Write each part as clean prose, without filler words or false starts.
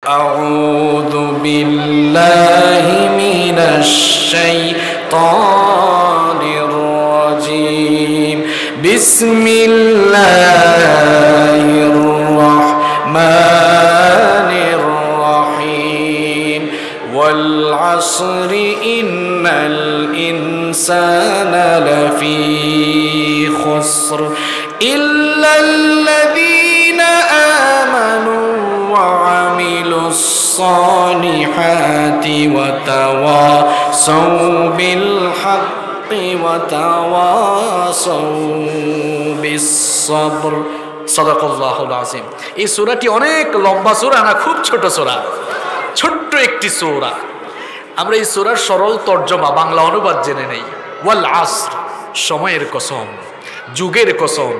أعوذ بالله من الشيطان الرجيم بسم الله الرحمن الرحيم والعصر إن الإنسان لفي خسر إلا الذين آمنوا وعملوا الصالحات وتواصوا بالحق وتواصوا بالصبر সাদাকাল্লাহুল আযীম। এই সূরাটি অনেক লম্বা সূরা না, খুব ছোট সূরা, ছোট্ট একটি সূরা। আমরা এই সূরার সরল তর্জমা বাংলা অনুবাদ জেনে নেই। ওয়াল আসর, সময়ের কসম, যুগের কসম,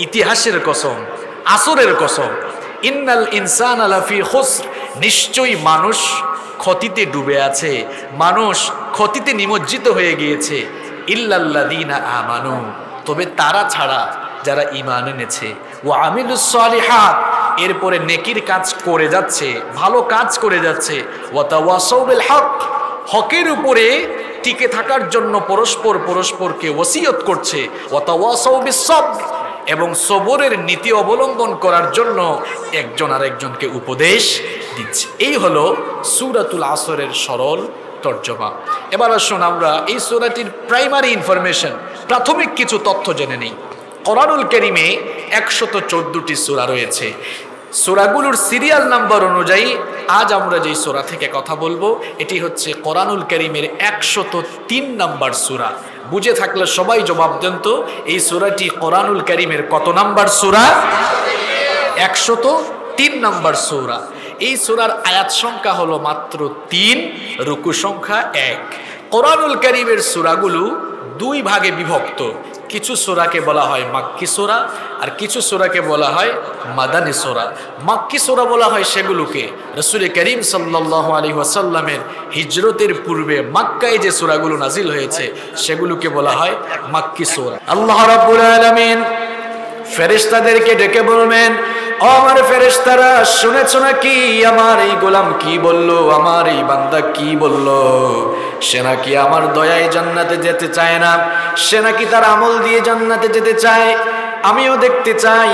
ইতিহাসের কসম, আসরের কসম। ইন্নাল ইনসানা লাফি খুসর, নিশ্চয়ই মানুষ ক্ষতিতে ডুবে আছে, মানুষ ক্ষতিতে নিমজ্জিত হয়ে গিয়েছে। ইল্লাল্লাযীনা আমানু, তবে তারা ছাড়া যারা ঈমান এনেছে। ওয়া আমিলুস সালিহাত, এরপরে নেকির কাজ করে যাচ্ছে, ভালো কাজ করে যাচ্ছে। ওয়া তাওয়াসাউ বিল হক, হকের উপরে টিকে থাকার জন্য পরস্পরকে ওসিয়ত করছে। ওয়া তাওয়াসাউ বিস সবর, এবং সবরের নীতি অবলম্বন করার জন্য একজন আরেকজনকে উপদেশ দিচ্ছে। এই হলো সূরাতুল আসরের সরল তর্জমা। এবার আসুন আমরা এই সূরাটির প্রাইমারি ইনফরমেশন, প্রাথমিক কিছু তথ্য জেনে নেই। কোরআনুল কারীমে 114টি সূরা রয়েছে। সূরাগুলোর সিরিয়াল নাম্বার অনুযায়ী আজ আমরা যেই সূরা থেকে কথা বলবো এটি হচ্ছে কোরআনুল কারীমের 103 নাম্বার সূরা। বুঝে থাকলে সবাই জবাব দেন তো, এই সূরাটি কোরআনুল কারীমের কত নাম্বার সূরা? 103 নাম্বার সূরা। এই সূরার আয়াত সংখ্যা হলো মাত্র 3, রুকু সংখ্যা 1। কোরআনুল কারীমের সূরাগুলো দুই ভাগে বিভক্ত। কিছু সূরাকে বলা হয় মাক্কি সূরা, আর কিছু সূরাকে বলা হয় মাদানী সূরা। মাক্কি সূরা বলা হয় সেগুলোকে রাসূল করিম সাল্লাল্লাহু আলাইহি ওয়াসাল্লামের হিজরতের পূর্বে মক্কায় যে সূরাগুলো নাজিল হয়েছে সেগুলোকে বলা হয় মাক্কি সূরা। আল্লাহ রাব্বুল আলামিন ফেরেশতাদেরকে ডেকে বলবেন, ও আমার ফেরেশতারা, শুনেছো নাকি আমার এই গোলাম কি বলল, আমার এই বান্দা কি বলল? সে নাকি আমার দয়ায় জান্নাতে যেতে চায় না, সে নাকি তার আমল দিয়ে জান্নাতে যেতে চায়। আমিও দেখতে চাই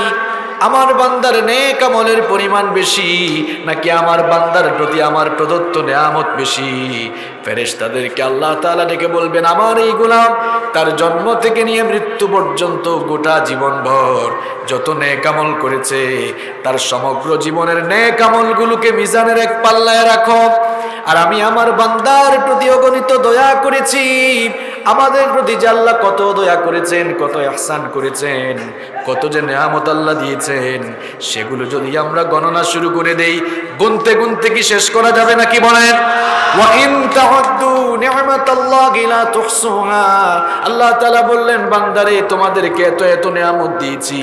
আমার বান্দার নেক আমলের পরিমাণ বেশি নাকি আমার বান্দার প্রতি আমার প্রদত্ত নেয়ামত বেশি। ফেরেশতাদেরকে আল্লাহ তাআলা ডেকে বলবেন, আমার এই গোলাম তার জন্ম থেকে নিয়ে মৃত্যু পর্যন্ত গোটা জীবনভর যত নেক আমল করেছে তার সমগ্র জীবনের নেক আমলগুলোকে মিজানের এক পাল্লায় রাখো। আর আমি আমার বান্দার প্রতি অগণিত দয়া করেছি। আমাদের প্রতি যে আল্লাহ কত দয়া করেছেন, কত ইহসান করেছেন, কত যে নেয়ামত আল্লাহ দিয়েছেন, সেগুলো যদি আমরা গণনা শুরু করে দেই, গুনতে গুনতে কি শেষ করা যাবে নাকি বলেন? ওয়া ইন তা'উদ্দু নি'মাতাল্লাহি লা তুহসুহা, আল্লাহ তাআলা বললেন, বান্দারে তোমাদেরকে এত এত নেয়ামত দিয়েছি,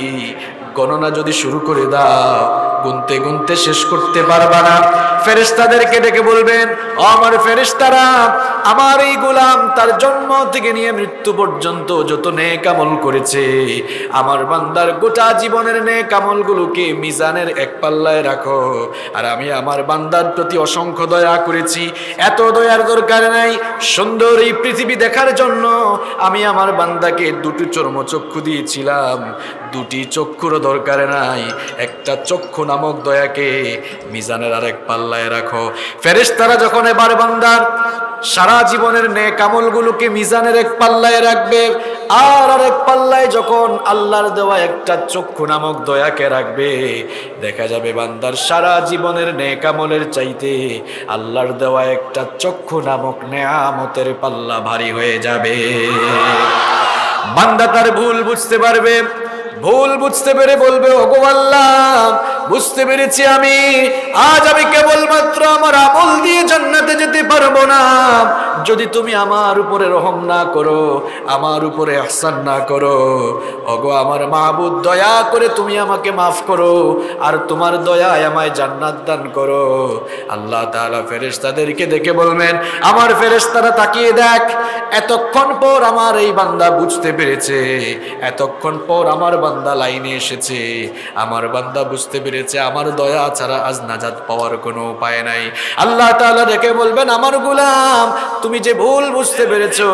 গণনা যদি শুরু করে দাও গুনতে গুনতে শেষ করতে পারবা না। ফেরেশতাদেরকে ডেকে বলবেন, ও আমার ফেরেশতারা, আমার এই গোলাম তার জন্ম থেকে নিয়ে মৃত্যু পর্যন্ত যত নেক আমল করেছে, আমার বান্দার গোটা জীবনের নেক আমলগুলোকে মিজানের এক পাল্লায় রাখো। আর আমি আমার বান্দার প্রতি অসংখ্য দয়া করেছি, এত দয়ার দরকার নাই। সুন্দর এই পৃথিবী দেখার জন্য আমি আমার বান্দাকে দুটি চর্মচক্ষু দিয়েছিলাম, দুটি চক্ষুরও দরকার নাই, একটা চক্ষু নামক দয়াকে মিজানের আরেক পাল্লায় রাখো। ফেরেশতারা যখন এবার বান্দার সারা জীবনের নেক আমলগুলোকে মিজানের এক পাল্লায় রাখবে, আর আরেক পাল্লায় যখন আল্লাহর দেওয়া একটা চক্ষু নামক দয়াকে রাখবে, দেখা যাবে বান্দার সারা জীবনের নেক আমলের চাইতে আল্লাহর দেওয়া একটা চক্ষু নামক নেয়ামতের পাল্লা ভারী হয়ে যাবে। বান্দা তার ভুল বুঝতে পারবে, ভুল বুঝতে পেরে বলবে, ওগো আল্লাহ, বুঝতে পেরেছি আমি কেবলমাত্র আমার আমল দিয়ে জান্নাতে যেতে পারবো না যদি তুমি আমার উপরে রহম না করো, আমার উপরে ইহসান না করো। ওগো আমার মাহবুব, দয়া করে তুমি আমাকে মাফ করো আর তোমার দয়ায় আমায় জান্নাত দান করো। আল্লাহ তাআলা ফেরেশতাদেরকে দেখে বলবেন, আমার ফেরেশতারা তাকিয়ে দেখ, এতক্ষণ পর আমার এই বান্দা বুঝতে পেরেছে, এতক্ষণ পর আমার বান্দা লাইনে এসেছে, আমার বান্দা বুঝতে পেরেছে আমার দয়া ছাড়া আজ নাজাত পাওয়ার কোনো উপায় নাই। আল্লাহ তাআলা দেখে বলবেন, আমার গোলাম তুমি যে ভুল বুঝতে পেরেছো,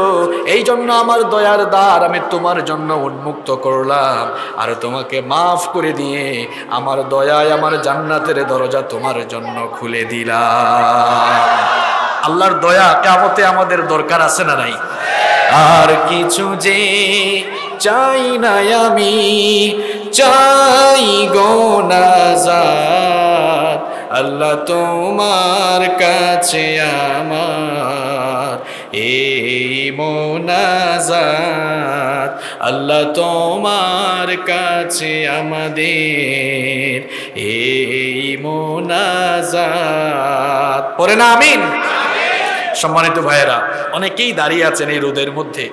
এই জন্য আমার দয়ার দ্বার আমি তোমার জন্য উন্মুক্ত করলাম আর তোমাকে মাফ করে দিয়ে আমার দয়ায় আমার জান্নাতের দরজা তোমার জন্য খুলে দিলাম। আল্লাহর দয়া কিয়ামতে আমাদের দরকার আছে না নাই? আর কিছু যে চাই না আমি, চাই গো নাজাত আল্লাহ তোমার কাছে আমার এই মোনাজাত, আল্লাহ তোমার কাছে আমাদের এই মোনাজাত। পড়ে না আমিন। সম্মানিত ভাইয়েরা, অনেকেই দাঁড়িয়ে আছেন এই রোদের মধ্যে,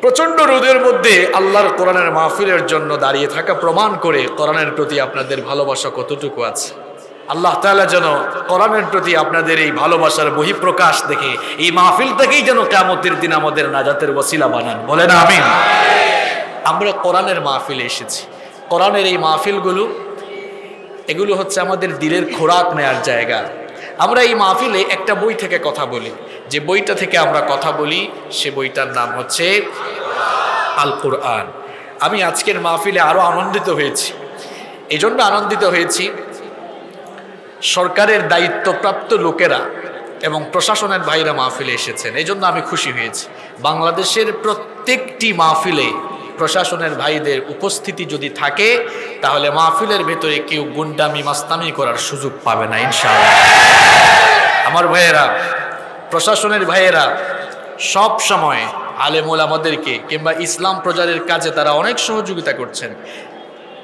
প্রচন্ড রোদের মধ্যে আল্লাহর কোরআনের মাহফিলের জন্য দাঁড়িয়ে থাকা প্রমাণ করে কোরআনের প্রতি আপনাদের ভালোবাসা কতটুকু আছে। আল্লাহ তাআলা যেন কোরআনের প্রতি আপনাদের এই ভালোবাসার বহিঃপ্রকাশ দেখে এই মাহফিল থেকেই যেন কিয়ামতের দিন আমাদের নাজাতের ওসিলা বানান। বলেন আমিন। আমরা কোরআনের মাহফিলে এসেছি। কোরআনের এই মাহফিলগুলো, এগুলো হচ্ছে আমাদের দিলের খোরাক নেয়ার জায়গা। আমরা এই মাহফিলে একটা বই থেকে কথা বলি, যে বইটা থেকে আমরা কথা বলি সে বইটার নাম হচ্ছে আল কোরআন। আমি আজকের মাহফিলে আরো আনন্দিত হয়েছি। এই জন্য আনন্দিত হয়েছি, সরকারের দায়িত্বপ্রাপ্ত লোকেরা এবং প্রশাসনের ভাইরা মাহফিলে এসেছেন, এই জন্য আমি খুশি হয়েছি। বাংলাদেশের প্রত্যেকটি মাহফিলে প্রশাসনের ভাইদের উপস্থিতি যদি থাকে তাহলে মাহফিলের ভেতরে কেউ গুন্ডামি মাস্তামি করার সুযোগ পাবে না ইনশাআল্লাহ। আমার ভাইয়েরা, প্রশাসনের ভাইয়েরা সব সময় আলেম ওলামাদেরকে কিংবা ইসলাম প্রচারের কাজে তারা অনেক সহযোগিতা করছেন।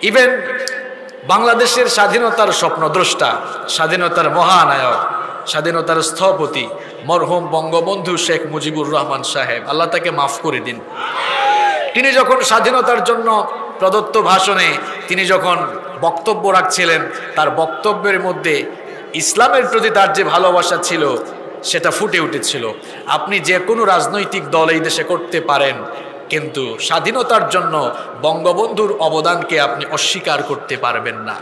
ইভেন বাংলাদেশের স্বাধীনতার স্বপ্নদ্রষ্টা, স্বাধীনতার মহানায়ক, স্বাধীনতার স্থপতি মরহুম বঙ্গবন্ধু শেখ মুজিবুর রহমান সাহেব, আল্লাহ তাকে মাফ করে দিন, তিনি যখন স্বাধীনতার জন্য প্রদত্ত ভাষণে তিনি যখন বক্তব্য রাখছিলেন, তার বক্তব্যের মধ্যে ইসলামের প্রতি তার যে ভালোবাসা ছিল সেটা ফুটে উঠেছিল। আপনি যে কোনো রাজনৈতিক দল এই দেশে করতে পারেন, কিন্তু স্বাধীনতার জন্য বঙ্গবন্ধুর অবদানকে আপনি অস্বীকার করতে পারবেন না।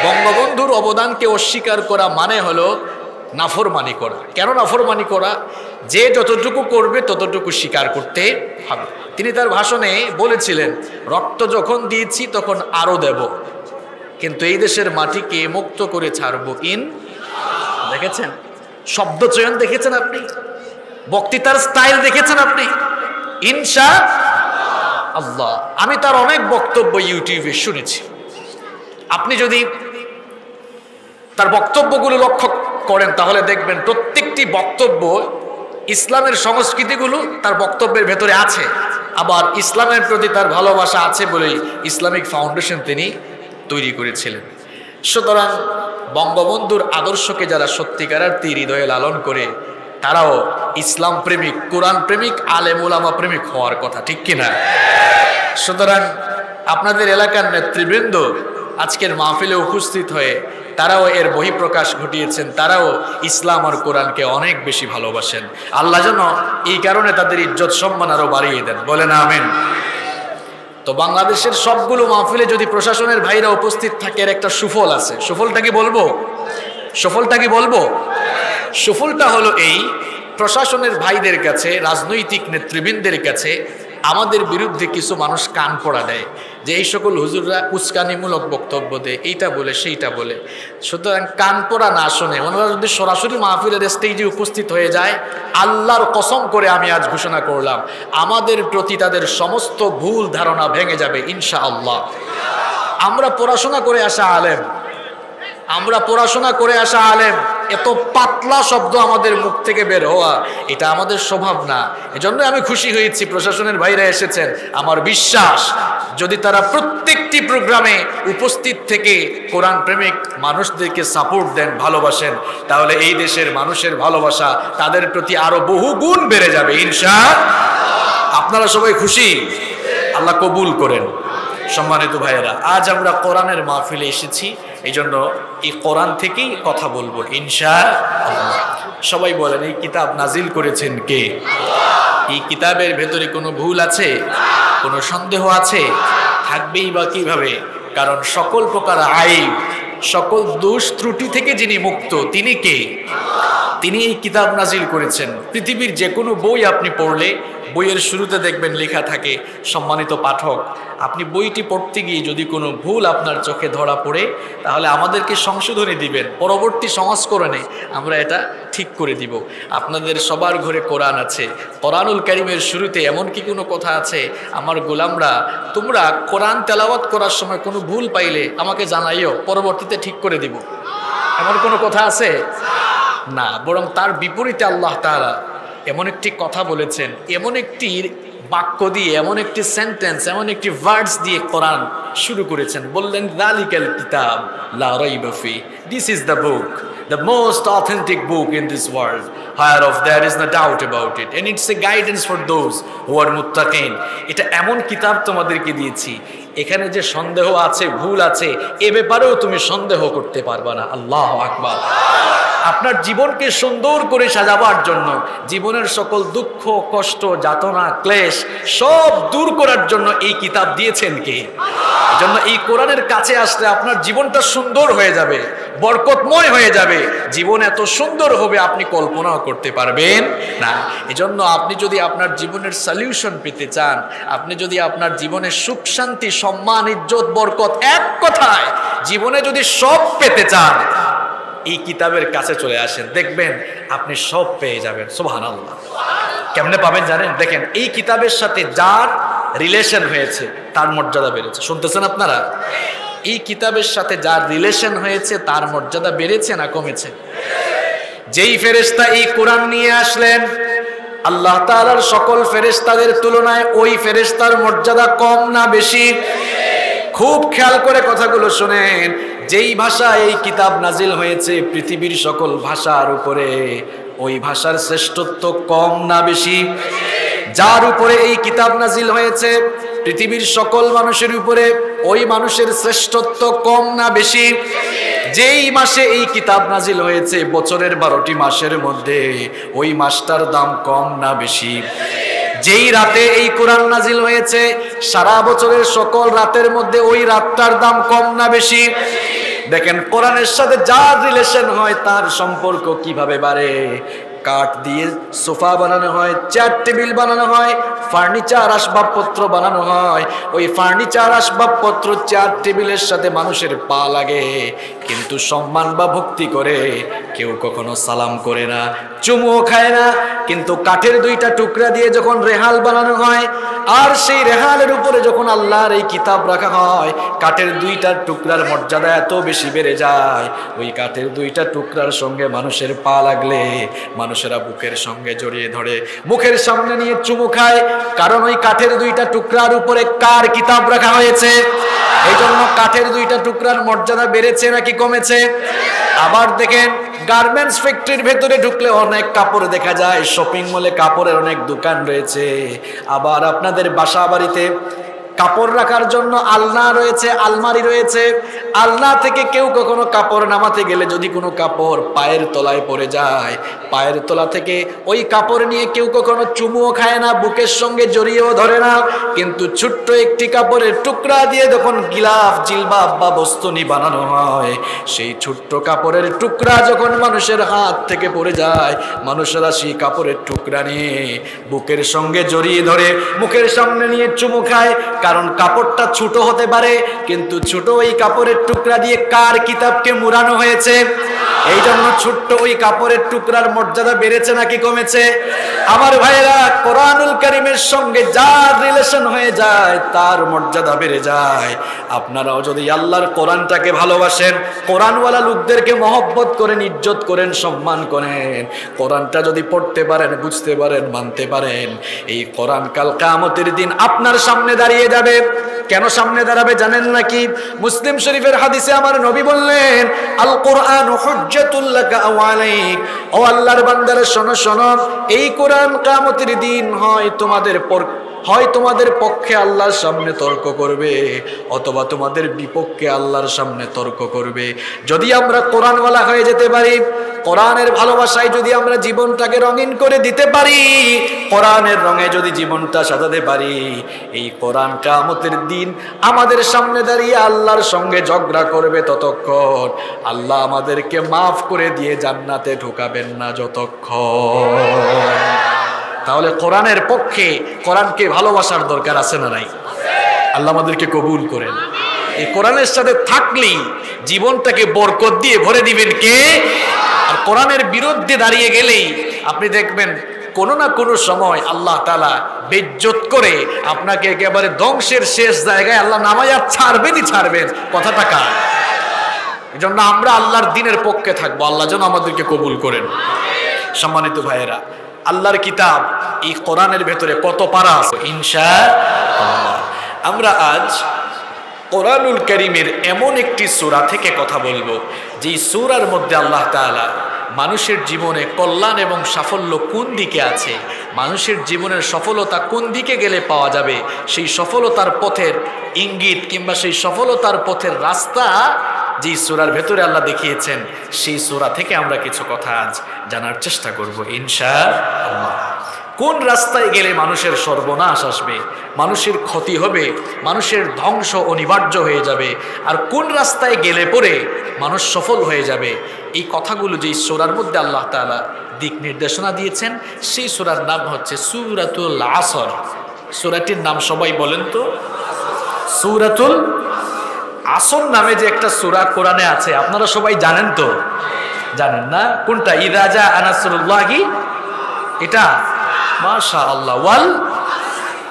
বঙ্গবন্ধুর অবদানকে অস্বীকার করা মানে হলো নাফরমানি করা। কেন নাফরমানি করা? যে যতটুকু করবে ততটুকু স্বীকার করতে হবে। তিনি তার ভাষণে বলেছিলেন, রক্ত যখন দিয়েছি তখন আরো দেব, কিন্তু এই দেশের মাটিকে মুক্ত করে ছাড়বো ইন। দেখেছেন শব্দ চয়ন, দেখেছেন আপনি বক্তৃতার স্টাইল, দেখেছেন আপনি ইনশা আল্লাহ। আমি তার অনেক বক্তব্য ইউটিউবে শুনেছি। আপনি যদি তার বক্তব্যগুলো লক্ষ্য করেন তাহলে দেখবেন প্রত্যেকটি বক্তব্য ইসলামের সংস্কৃতিগুলো তার বক্তব্যের ভেতরে আছে। আবার ইসলামের প্রতি তার ভালোবাসা আছে বলেই ইসলামিক ফাউন্ডেশন তিনি তৈরি করেছিলেন। সুতরাং বঙ্গবন্ধুর আদর্শকে যারা সত্যিকারের হৃদয়ে লালন করে তারাও ইসলাম প্রেমিক, কোরআন প্রেমিক, আলেম ওলামা প্রেমিক হওয়ার কথা, ঠিক কিনা? সুতরাং আপনাদের এলাকার নেতৃবৃন্দ আজকের মাহফিলে উপস্থিত হয়ে তারাও এর বহিঃপ্রকাশ ঘটিয়েছেন, তারাও ইসলাম আর কোরআনকে অনেক বেশি ভালোবাসেন। আল্লাহ যেন এই কারণে তাদের ইজ্জত সম্মান আরো বাড়িয়ে দেন। বলেন আমিন। তো বাংলাদেশের সবগুলো মাহফিলে যদি প্রশাসনের ভাইরা উপস্থিত থাকে এর একটা সুফল আছে। সুফলটা কি বলবো? সুফলটা কি বলবো? সুফলটা হলো এই, প্রশাসনের ভাইদের কাছে, রাজনৈতিক নেতৃবৃন্দের কাছে আমাদের বিরুদ্ধে কিছু মানুষ কান পড়া দেয় যে এই সকল হুজুররা উস্কানিমূলক বক্তব্য দেয়, এইটা বলে সেইটা বলে। সুতরাং কান পড়া না শুনে ওনারা যদি সরাসরি মাহফিলের স্টেজে উপস্থিত হয়ে যায়, আল্লাহর কসম করে আমি আজ ঘোষণা করলাম আমাদের প্রতি তাদের সমস্ত ভুল ধারণা ভেঙে যাবে ইনশাআল্লাহ। আমরা পড়াশোনা করে আসা আলেম, আমরা পড়াশোনা করে আসা আলেম, এত পাতলা শব্দ আমাদের মুখ থেকে বের হওয়া, এটা আমাদের স্বভাব না। এজন্য আমি খুশি হয়েছি প্রশাসনের ভাইরা এসেছেন। আমার বিশ্বাস যদি তারা প্রত্যেকটি প্রোগ্রামে উপস্থিত থেকে কোরআন প্রেমিক মানুষদেরকে সাপোর্ট দেন, ভালোবাসেন, তাহলে এই দেশের মানুষের ভালোবাসা তাদের প্রতি আরো বহু গুণ বেড়ে যাবে ইনশাআল্লাহ। আপনারা সবাই খুশি? আল্লাহ কবুল করেন। সম্মানিত ভাইয়েরা, আজ আমরা কোরআনের মাহফিলে এসেছি, এই জন্য এই কোরআন থেকেই কথা বলবো ইনশাআল্লাহ। সবাই বলেন, এই কিতাব নাজিল করেছেন কে? এই কিতাবের ভেতরে কোনো ভুল আছে? কোনো সন্দেহ আছে? থাকবেই বা কিভাবে? কারণ সকল প্রকার আইব, সকল দোষ ত্রুটি থেকে যিনি মুক্ত, তিনি কে? তিনি এই কিতাব নাজিল করেছেন। পৃথিবীর যে কোনো বই আপনি পড়লে বইয়ের শুরুতে দেখবেন লেখা থাকে, সম্মানিত পাঠক, আপনি বইটি পড়তে গিয়ে যদি কোনো ভুল আপনার চোখে ধরা পড়ে, তাহলে আমাদেরকে সংশোধনী দিবেন, পরবর্তী সংস্করণে আমরা এটা ঠিক করে দিব। আপনাদের সবার ঘরে কোরআন আছে, কোরআনুল কারীমের শুরুতে এমন কি কোনো কথা আছে, আমার গোলামরা তোমরা কোরআন তেলাওয়াত করার সময় কোনো ভুল পাইলে আমাকে জানাইও, পরবর্তীতে ঠিক করে দিব, এমন কোনো কথা আছে? না, বরং তার বিপরীতে আল্লাহ তাআলা এমন একটি কথা বলেছেন, এমন একটি বাক্য দিয়ে, এমন একটি সেন্টেন্স, এমন একটি ওয়ার্ডস দিয়ে কোরআন শুরু করেছেন। বললেন, যালিকাল কিতাব লা রাইবা ফি, this is the book, the most authentic book in this world, whereof there is no doubt about it, and it's a guidance for those who are muttaqin. এটা এমন কিতাব তোমাদেরকে দিয়েছি, এখানে যে সন্দেহ আছে, ভুল আছে, এ ব্যাপারেও তুমি সন্দেহ করতে পারবে না। আল্লাহু আকবার। আপনার জীবনকে সুন্দর করে সাজাবার জন্য, জীবনের সকল দুঃখ, কষ্ট, যাতনা, ক্লেশ সব দূর করার জন্য এই কিতাব দিয়েছেন কে? এজন্য এই কোরআনের কাছে আসলে আপনার জীবনটা সুন্দর হয়ে যাবে, বরকতময় হয়ে যাবে, জীবন এত সুন্দর হবে আপনি কল্পনাও করতে পারবেন না। এজন্য আপনি যদি আপনার জীবনের সলিউশন পেতে চান, আপনি যদি আপনার জীবনের সুখ শান্তি, সম্মান, ইজ্জত, বরকত, এক কথায় জীবনে যদি সব পেতে চান, এই কিতাবের কাছে চলে আসেন, দেখবেন আপনি সব পেয়ে যাবেন। সুবহানাল্লাহ। কেমনে পাবেন জানেন? দেখেন, এই কিতাবের সাথে যার রিলেশন হয়েছে তার মর্যাদা বেড়েছে। শুনতেছেন আপনারা? এই কিতাবের সাথে যার রিলেশন হয়েছে তার মর্যাদা বেড়েছে না কমেছে? যেই ফেরেশতা এই কোরআন নিয়ে আসলেন, আল্লাহ তাআলার সকল ফেরেশতাদের তুলনায় ওই ফেরেশতার মর্যাদা কম না বেশি? খুব খেয়াল করে কথাগুলো শুনেন। যেই ভাষায় এই কিতাব নাজিল হয়েছে, পৃথিবীর সকল ভাষার উপরে ওই ভাষার শ্রেষ্ঠত্ব কম না বেশি? যার উপরে এই কিতাব নাজিল হয়েছে, পৃথিবীর সকল মানুষের উপরে ওই মানুষের শ্রেষ্ঠত্ব কম না বেশি? যেই মাসে এই কিতাব নাজিল হয়েছে, বছরের 12টি মাসের মধ্যে ওই মাসটার দাম কম না বেশি? যেই রাতে এই কোরআন নাজিল হয়েছে, সারা বছরের সকল রাতের মধ্যে ওই রাতটার দাম কম না বেশি? দেখেন, কোরআনের সাথে যার রিলেশন হয় তার সম্পর্ক কিভাবে বাড়ে। কাঠ দিয়ে সোফা বানানো হয়, চেয়ার টেবিল বানানো হয়, ফার্নিচার আসবাবপত্র বানানো হয়। ওই ফার্নিচার আসবাবপত্র, চেয়ার টেবিলের সাথে মানুষের পা লাগে, কিন্তু সম্মান বা ভক্তি করে কেউ কখনো সালাম করে না, চুমুও খায় না। কিন্তু কাঠের 2টা টুকরা দিয়ে যখন রেহাল বানানো হয়, আর সেই রেহালের উপরে যখন আল্লাহর এই কিতাব রাখা হয়, কাঠের 2টা টুকরার মর্যাদা এত বেশি বেড়ে যায়, ওই কাঠের 2টা টুকরার সঙ্গে মানুষের পা লাগলে মানুষেরা বুকের সঙ্গে জড়িয়ে ধরে, মুখের সামনে নিয়ে চুমু খায়। কারণ ওই কাঠের 2টা টুকরার উপরে কার কিতাব রাখা হয়েছে? এই জন্য কাঠের 2টা টুকরার মর্যাদা বেড়েছে নাকি কমেছে? আবার দেখেন, গার্মেন্টস ফ্যাক্টরির ভেতরে ঢুকলে অনেক কাপড় দেখা যায়, শপিং মলে কাপড়ের অনেক দোকান রয়েছে। আবার আপনাদের বাসা বাড়িতে কাপড় রাখার জন্য আলনা রয়েছে, আলমারি রয়েছে। আলনা থেকে কেউ কখনো কাপড় নামাতে গেলে যদি কোনো কাপড় পায়ের তলায় পড়ে যায়, পায়ের তলা থেকে ওই কাপড় নিয়ে কেউ কখনো চুমুও খায় না, বুকের সঙ্গে জড়িয়েও ধরে না। কিন্তু ছোট্ট একটি কাপড়ের টুকরা দিয়ে যখন গিলাফ, জিলবাব বা বস্তুনি বানানো হয়, সেই ছোট্ট কাপড়ের টুকরা যখন মানুষের হাত থেকে পড়ে যায়, মানুষেরা সেই কাপড়ের টুকরা নিয়ে বুকের সঙ্গে জড়িয়ে ধরে, মুখের সামনে নিয়ে চুমু খায়। কারণ কাপড়টা ছোট হতে পারে, কিন্তু ছোট ওই কাপড়ের টুকরা দিয়ে কার কিতাবকে মুড়ানো হয়েছে? এই জন্য ছোট্ট ওই কাপড়ের টুকরার মর্যাদা বেড়েছে নাকি কমেছে? আমার ভাইয়েরা, কোরআনুল কারীমের সঙ্গে যার রিলেশন হয়ে যায় তার মর্যাদা বেড়ে যায়। আপনারাও যদি আল্লাহর কোরআনটাকে ভালোবাসেন, কোরআনওয়ালা লোকদেরকে মহব্বত করেন, ইজ্জত করেন, সম্মান করেন, কোরআনটা যদি পড়তে পারেন, বুঝতে পারেন, মানতে পারেন, এই কোরআন কাল কিয়ামতের দিন আপনার সামনে দাঁড়িয়ে যাবে। কেন সামনে দাঁড়াবে জানেন নাকি? মুসলিম শরীফের হাদিসে আমার নবী বললেন, আল কোরআন হুজ্জাতুল লাকা আও আলাইক। ও আল্লাহর বান্দারা শোনো শোনো, এই কোরআন কিয়ামতের দিন হয় তোমাদের পক্ষে আল্লাহর সামনে তর্ক করবে, অথবা তোমাদের বিপক্ষে আল্লাহর সামনে তর্ক করবে। যদি আমরা কোরআনওয়ালা হয়ে যেতে পারি, কোরআনের ভালোবাসায় যদি আমরা জীবনটাকে রঙিন করে দিতে পারি, কোরআনের রঙে যদি জীবনটা সাজাতে পারি, এই কোরআন কিয়ামতের দিন আমাদের সামনে দাঁড়িয়ে আল্লাহর সঙ্গে ঝগড়া করবে ততক্ষণ আল্লাহ আমাদেরকে মাফ করে দিয়ে জান্নাতে ঢোকাবেন না যতক্ষণ। তাহলে কোরআনের পক্ষে, কোরআনকে ভালোবাসার দরকার আছে না নাই? আল্লাহ আমাদেরকে কবুল করেন। এই কোরআনের সাথে থাকলেই জীবনটাকে বরকত দিয়ে ভরে দিবেন কে? আর কোরআনের বিরুদ্ধে দাঁড়িয়ে গেলেই আপনি দেখবেন কোনো না কোনো সময় আল্লাহ তাআলা বেইজ্জত করে আপনাকে একেবারে ধ্বংসের শেষ জায়গায় আল্লাহ নামায়া ছাড়বেন। কথাটা কার? এজন্য আমরা আল্লাহর দ্বীনের পক্ষে থাকবো। আল্লাহ যেন আমাদেরকে কবুল করেন। সম্মানিত ভাইয়েরা, আল্লাহর কিতাব এই কোরআনের ভেতরে কত পারা আছে ইনশাআল্লাহ। আমরা আজ কোরআনুল কারীমের এমন একটি সূরা থেকে কথা বলবো, যে সূরার মধ্যে আল্লাহ তাআলা মানুষের জীবনে কল্যাণ এবং সাফল্য কোন দিকে আছে, মানুষের জীবনের সফলতা কোন দিকে গেলে পাওয়া যাবে, সেই সফলতার পথের ইঙ্গিত কিংবা সেই সফলতার পথের রাস্তা যে সূরার ভেতরে আল্লাহ দেখিয়েছেন, সেই সূরা থেকে আমরা কিছু কথা আজ জানার চেষ্টা করব ইনশাআল্লাহ। কোন রাস্তায় গেলে মানুষের সর্বনাশ আসবে, মানুষের ক্ষতি হবে, মানুষের ধ্বংস অনিবার্য হয়ে যাবে, আর কোন রাস্তায় গেলে পরে মানুষ সফল হয়ে যাবে, এই কথাগুলো যে সূরার মধ্যে আল্লাহ তাআলা দিক নির্দেশনা দিয়েছেন, সেই সূরার নাম হচ্ছে সূরাতুল আসর। সূরাটির নাম সবাই বলেন তো? সূরাতুল আসর নামে যে একটা সূরা কোরআনে আছে, আপনারা সবাই জানেন তো? জানেন না? কোনটা? ইযা জাআ নাসরুল্লাহি, এটা? মাশাআল্লাহ। ওয়াল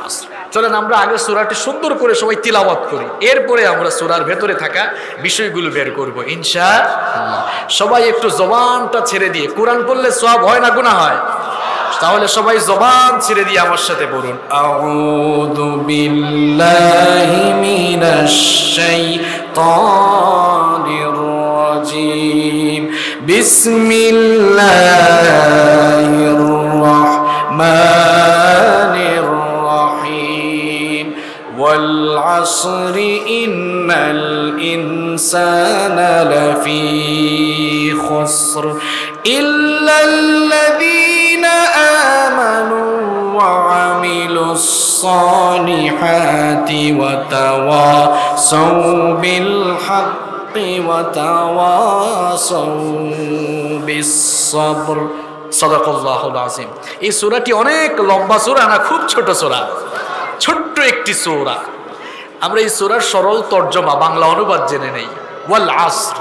আসর। চলেন আমরা আগে সূরাটি সুন্দর করে সবাই তিলাওয়াত করি, এরপরে আমরা সূরার ভেতরে থাকা বিষয়গুলো বের করব ইনশাআল্লাহ। সবাই একটু জবানটা ছেড়ে দিয়ে, কোরআন পড়লে সওয়াব হয় না গুনাহ হয়? তাহলে সবাই জবান ছেড়ে দিয়ে আমার সাথে পড়ুন, আউযু বিল্লাহি মিনাশ শাইতানির রাজিম, বিসমিল্লাহির রাহমানির রাহিম, ওয়াল আসরি ইন্নাল ইনসানা লাফি খুসর ইল্লাল্লাযীনা আমানু ওয়া আমিলুস সালিহাতি ওয়া তাওয়াসাউ বিল হাক্কি ওয়া তাওয়াসাউ বিস সাবর। সাদাকাল্লাহুল আযীম। এই সূরাটি অনেক লম্বা সূরা না, খুব ছোট সূরা, ছোট্ট একটি সূরা। আমরা এই সূরার সরল তর্জমা বাংলা অনুবাদ জেনে নেই। ওয়াল আসর,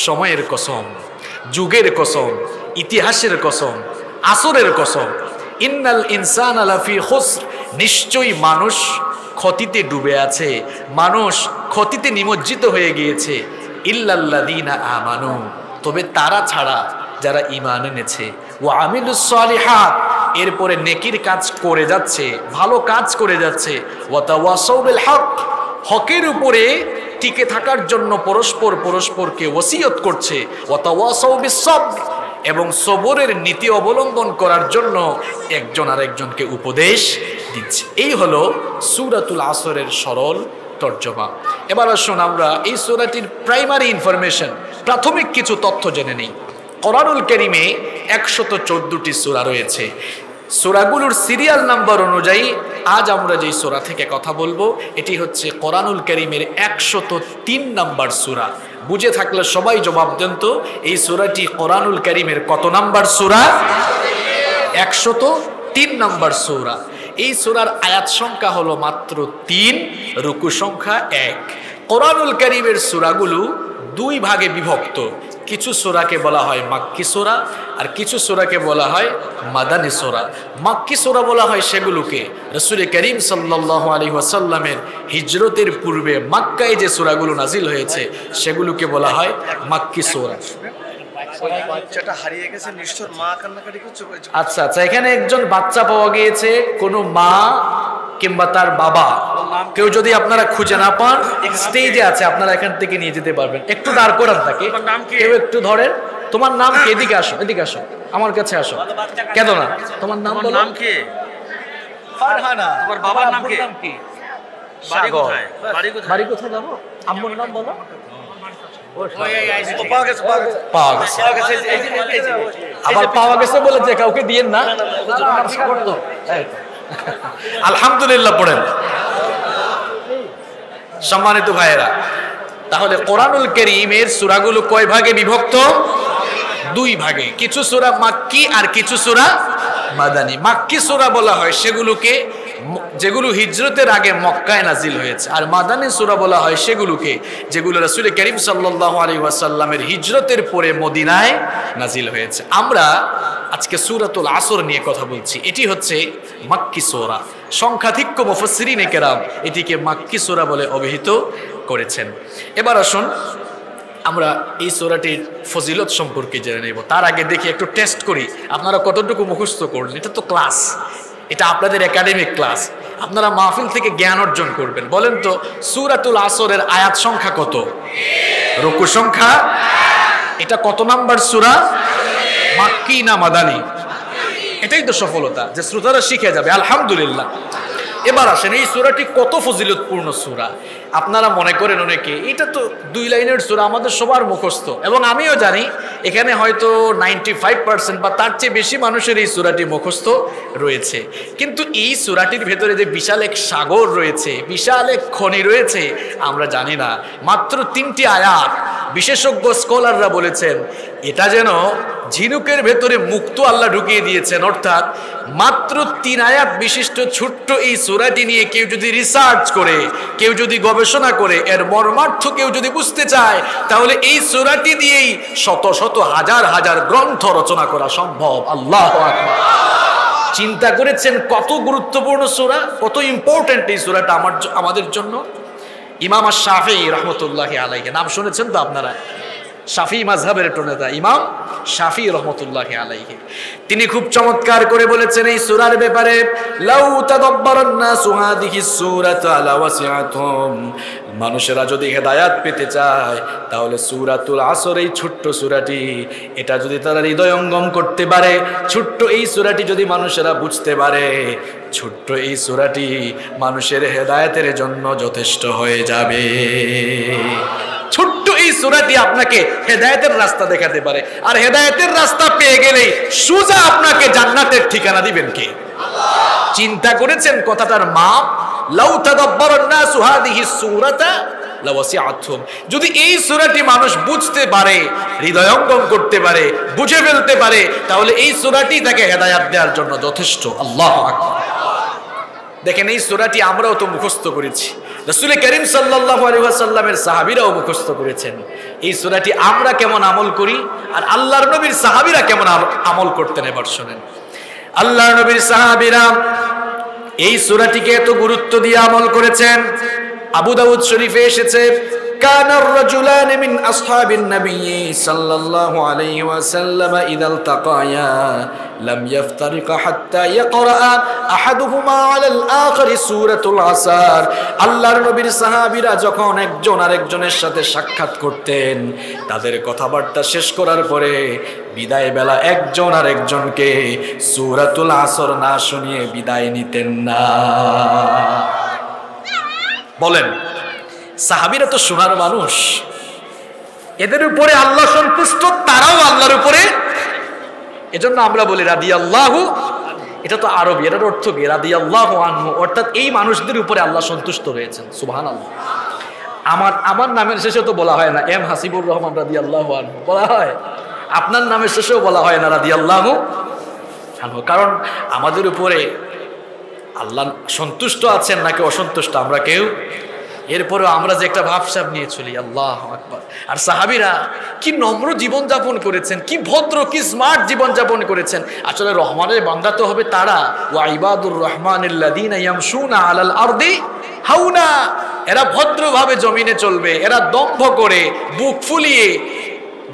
সময়ের কসম, যুগের কসম, ইতিহাসের কসম, আসরের কসম। ইন্নাল ইনসানা লাফি খুসর, নিশ্চয়ই মানুষ ক্ষতিতে ডুবে আছে, মানুষ ক্ষতিতে নিমজ্জিত হয়ে গিয়েছে। ইল্লাল্লাযীনা আমানু, তবে তারা ছাড়া যারা ঈমান এনেছে, ওয়া আমিলুস সালিহাত, এরপরে নেকির কাজ করে যাচ্ছে, ভালো কাজ করে যাচ্ছে, ওয়া তাওয়াসাউ বিল হক, হকের উপরে টিকে থাকার জন্য পরস্পরকে ওসিয়ত করছে, ওয়া তাওয়াসাউ বিস সাবর, এবং সবরের নীতি অবলম্বন করার জন্য একজন আরেকজনকে উপদেশ দিচ্ছে। এই হলো সূরাতুল আসরের সরল তর্জমা। এবার আসুন আমরা এই সূরাটির প্রাইমারি ইনফরমেশন, প্রাথমিক কিছু তথ্য জেনে নিই। কোরআনুল কারীমে 114টি সূরা রয়েছে। সূরাগুলোর সিরিয়াল নাম্বার অনুযায়ী আজ আমরা যেই সূরা থেকে কথা বলবো, এটি হচ্ছে কোরআনুল কারীমের 103 নাম্বার সূরা। বুঝে থাকলে সবাই জবাব দেন তো, এই সূরাটি কোরআনুল কারীমের কত নাম্বার সূরা? 103 নাম্বার সূরা। এই সূরার আয়াত সংখ্যা হলো মাত্র 3, রুকু সংখ্যা 1। কোরআনুল কারীমের সূরাগুলো দুই ভাগে বিভক্ত, কিছু সূরাকে বলা হয় মাক্কি সূরা, আর কিছু সূরাকে বলা হয় মাদানী সূরা। মাক্কি সূরা বলা হয় সেগুলোকে রাসূল করিম সাল্লাল্লাহু আলাইহি ওয়াসাল্লামের হিজরতের পূর্বে মক্কায় যে সূরাগুলো নাজিল হয়েছে সেগুলোকে বলা হয় মাক্কি সূরা। বাচ্চাটা হারিয়ে গেছে, নিশ্চয় মা কান্নাকাটি করছে। আচ্ছা আচ্ছা, এখানে একজন বাচ্চা পাওয়া গিয়েছে, কোনো মা কিংবা তার বাবা কেউ যদি আপনারা খুঁজে না পান, স্টেজে আছে, আপনারা এখান থেকে নিয়ে যেতে পারবেন। একটু দাঁড় করান তাকে, কেউ একটু ধরেন। তোমার নাম কি? এদিকে আসো, এদিকে আসো, আমার কাছে আসো। কেন না, তোমার নাম বলো। নাম কি? ফারহানা। তোমার বাবার নাম কি? বাড়ি কোথায়? বাড়ি কোথায় জানো? আম্মুর নাম বলো। আবার পাওয়া গেছে বলে যে কাউকে দিয়েন না। আলহামদুলিল্লাহ পড়েন সম্মানিত ভাইয়েরা। তাহলে কোরআনুল কারীমের সূরাগুলো কয় ভাগে বিভক্ত? দুই ভাগে। কিছু সূরা মাক্কি আর কিছু সূরা মাদানী। মাক্কি সূরা বলা হয় সেগুলোকে যেগুলো হিজরতের আগে মক্কায় নাজিল হয়েছে, আর মাদানী সূরা বলা হয় সেগুলোকে যেগুলো রাসূল করিম সাল্লাল্লাহু আলাইহি ওয়াসাল্লামের হিজরতের পরে মদিনায় নাজিল হয়েছে। আমরা আজকে সূরাতুল আসর নিয়ে কথা বলছি। এটি হচ্ছে মাক্কি সূরা। সংখ্যাধিক্য মুফাসসিরিনে কেরাম এটিকে মাক্কি সূরা বলে অভিহিত করেছেন। এবার আসুন আমরা এই সূরাটির ফজিলত সম্পর্কে জেনে নেব। তার আগে দেখি, একটু টেস্ট করি আপনারা কতটুকু মুখস্থ করলেন। এটা তো ক্লাস, এটা আপনাদের একাডেমিক ক্লাস, আপনারা মাহফিল থেকে জ্ঞান অর্জন করবেন। বলেন তো সূরাতুল আসরের আয়াত সংখ্যা কত? রুকু সংখ্যা? এটা কত নাম্বার সূরা? মাক্কি না মাদানী? এটাই তো সফলতা, যে শ্রোতারা শিখে যাবে। আলহামদুলিল্লাহ। এবার আসেন, এই সূরাটি কত ফজিলতপূর্ণ সূরা। আপনারা মনে করেন অনেকে এটা তো 2 লাইনের সূরা, আমাদের সবার মুখস্থ, এবং আমিও জানি এখানে হয়তো 95% বা তার চেয়ে বেশি মানুষের এই সূরাটি মুখস্থ রয়েছে। কিন্তু এই সূরাটির ভেতরে যে বিশাল এক সাগর রয়েছে, বিশাল এক খনি রয়েছে, আমরা জানি না। মাত্র 3টি আয়াত। বিশেষজ্ঞ স্কলাররা বলেছেন এটা যেন ঝিনুকের ভেতরে মুক্তো আল্লাহ ঢুকিয়ে দিয়েছেন। অর্থাৎ মাত্র 3 আয়াত বিশিষ্ট ছোট্ট এই সূরাটি নিয়ে কেউ যদি রিসার্চ করে, কেউ যদি গবেষণা করে, এর মর্মার্থ কেউ যদি বুঝতে চায়, তাহলে এই সূরাটি দিয়েই শত শত হাজার হাজার গ্রন্থ রচনা করা সম্ভব। আল্লাহু আকবার। চিন্তা করেছেন কত গুরুত্বপূর্ণ সূরা, কত ইম্পর্টেন্ট এই সূরাটা আমাদের জন্য। ইমাম শাফিঈ রাহমাতুল্লাহি আলাইহি, নাম শুনেছেন তো আপনারা? শাফিঈ মাযহাবের একজন নেতা ইমাম শাফিঈ রাহমাতুল্লাহি আলাইহি, তিনি খুব চমৎকার করে বলেছেন এই সূরার ব্যাপারে, লাউ তাদাব্বারান নাসু হাদিহিস সূরাতু আলা ওয়াসিআতুম, মানুষেরা যদি হেদায়াত পেতে চায় তাহলে সূরাতুল আসর, এই ছোট্ট সূরাটি, এটা যদি তারা হৃদয়ঙ্গম করতে পারে, ছোট্ট এই সূরাটি যদি মানুষেরা বুঝতে পারে, ছোট্ট এই সূরাটি মানুষের হেদায়েতের জন্য যথেষ্ট হয়ে যাবে। ছোট্ট এই সূরাটি আপনাকে হেদায়েতের রাস্তা দেখাতে পারে, আর হেদায়েতের রাস্তা পেয়ে গেলেই সোজা আপনাকে জান্নাতের ঠিকানা দিবেন কে? আল্লাহ। চিন্তা করেছেন কথাটার মাপ? লাউ তাদাব্বারান নাসু হাদিহিস সূরাতা লাওয়াসিআতুহুম, যদি এই সূরাটি মানুষ বুঝতে পারে, হৃদয়ঙ্গম করতে পারে, বুঝে ফেলতে পারে, তাহলে এই সূরাটি তাকে হেদায়েত দেওয়ার জন্য যথেষ্ট। আল্লাহু আকবার। দেখেন এই সূরাটি আমরাও তো মুখস্থ করেছি, রাসূল করিম সাল্লাল্লাহু আলাইহি ওয়াসাল্লামের সাহাবীরাও মুখস্থ করেছেন। এই সূরাটি আমরা কেমন আমল করি আর আল্লাহর নবীর সাহাবীরা কেমন আমল করতেন এবার শুনেন। আল্লাহর নবীর সাহাবীরা এই সূরাটিকে এত গুরুত্ব দিয়ে আমল করেছেন। আবু দাউদ শরীফে এসেছে, কানার রাজুলান মিন আসহাবিন নবী সাল্লাল্লাহু আলাইহি ওয়াসাল্লাম ইযা ইলতাকায়া লাম ইফতারিকা হাত্তা ইয়াকরা আহাদুহুমা আলাল আখির সূরাতুল আসর। আল্লাহর নবীর সাহাবীরা যখন একজন আরেকজনের সাথে সাক্ষাৎ করতেন, তাদের কথাবার্তা শেষ করার পরে বিদায় বেলা একজন আরেকজনকে সূরাতুল আসর না শুনিয়ে বিদায় নিতেন না। বলেন, সাহাবীরা তো সোনার মানুষ, এদের উপরে আল্লাহ সন্তুষ্ট, তারাও আল্লাহর উপরে। এজন্য আমরা বলি রাদিয়াল্লাহু, এটা তো আরবি, এটার অর্থ কি? রাদিয়াল্লাহু আনহু, অর্থাৎ এই মানুষদের উপরে আল্লাহ সন্তুষ্ট রয়েছেন। সুবহানাল্লাহ। আমার নামের শেষে তো বলা হয় না এম হাসিবুর রহমান রাদিয়াল্লাহু আনহু, বলা হয়। আপনার নামের শেষেও বলা হয় না রাদিয়াল্লাহু আনহু, কারণ আমাদের উপরে আল্লাহ সন্তুষ্ট আছেন নাকি অসন্তুষ্ট আমরা কেউ এরপরেও আমরা যে একটা ভাবসাব নিয়ে চলি, আল্লাহু আকবার। আর সাহাবীরা কি নম্র জীবনযাপন করেছেন, কি ভদ্র, কি স্মার্ট জীবনযাপন করেছেন। আসলে রহমানের বান্দা তো হবে তারা, ওয়া ইবাদুর রহমানিল্লাযীনা ইয়ামশুনা আলাল আরদি হাওনা। এরা ভদ্রভাবে জমিনে চলবে, এরা দম্ভ করে বুক ফুলিয়ে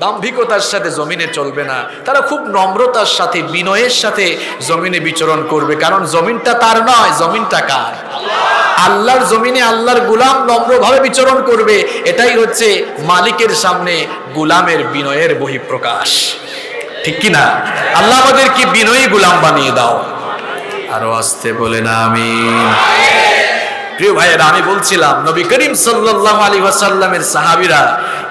দাম্ভিকতার সাথে জমিনে চলবে না, তারা খুব নম্রতার সাথে বিনয়ের সাথে জমিনে বিচরণ করবে। কারণ জমিনটা তার নয়, জমিনটা কার? আল্লাহর জমিনে আল্লাহর গোলাম নম্রভাবে বিচরণ করবে। এটাই হচ্ছে মালিকের সামনে গোলামের বিনয়ের বহিঃপ্রকাশ, ঠিক কি না? আল্লাহ আমাদেরকে বিনয়ী গোলাম বানিয়ে দাও। আরো আসতে বলেন আমিন। প্রিয় ভাইয়েরা, আমি বলছিলাম নবী করিম সাল্লাল্লাহু আলাইহি ওয়াসাল্লামের সাহাবীরা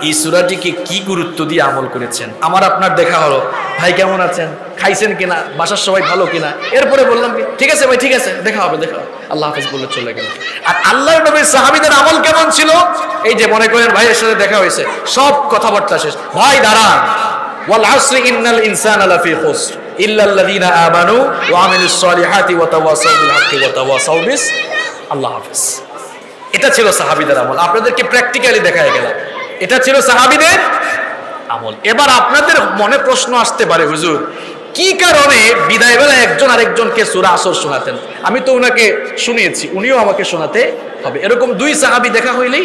এই সূরাটিকে কি গুরুত্ব দিয়ে আমল করেছেন। আমার আপনার দেখা হলো, ভাই কেমন আছেন, খাইছেন কিনা, বাসার সবাই ভালো কিনা, এরপরে বললাম কি ঠিক আছে ভাই, ঠিক আছে, দেখা হবে, আল্লাহ হাফেজ বলে চলে গেল। আর আল্লাহর নবীর সাহাবীদের আমল কেমন ছিল? এই যে মনে করেন ভাইয়ের সাথে দেখা হয়েছে, সব কথাবার্তা শেষ, ভাই দাঁড়ান, ওয়াল আসরি ইন্নাল ইনসানা লাফি খুসর ইল্লাল্লাযীনা আমানু ওয়া আমিলুস সলিহাতি ওয়া তাওয়াসাউ বিল হাক্কি ওয়া তাওয়াসাউ বিস আল্লাহ হাফেজ। এটা ছিল সাহাবীদের আমল। আপনাদেরকে প্র্যাকটিক্যালি দেখায় গেলাম, এটা ছিল সাহাবীদের আমল। এবার আপনাদের মনে প্রশ্ন আসতে পারে, হুজুর কি কারণে বিদায় বেলা একজন আরেকজনকে সূরা আসর শোনাতেন? আমি তো উনাকে শুনিয়েছি, উনিও আমাকে শোনাতে হবে। এরকম দুই সাহাবী দেখা হইলেই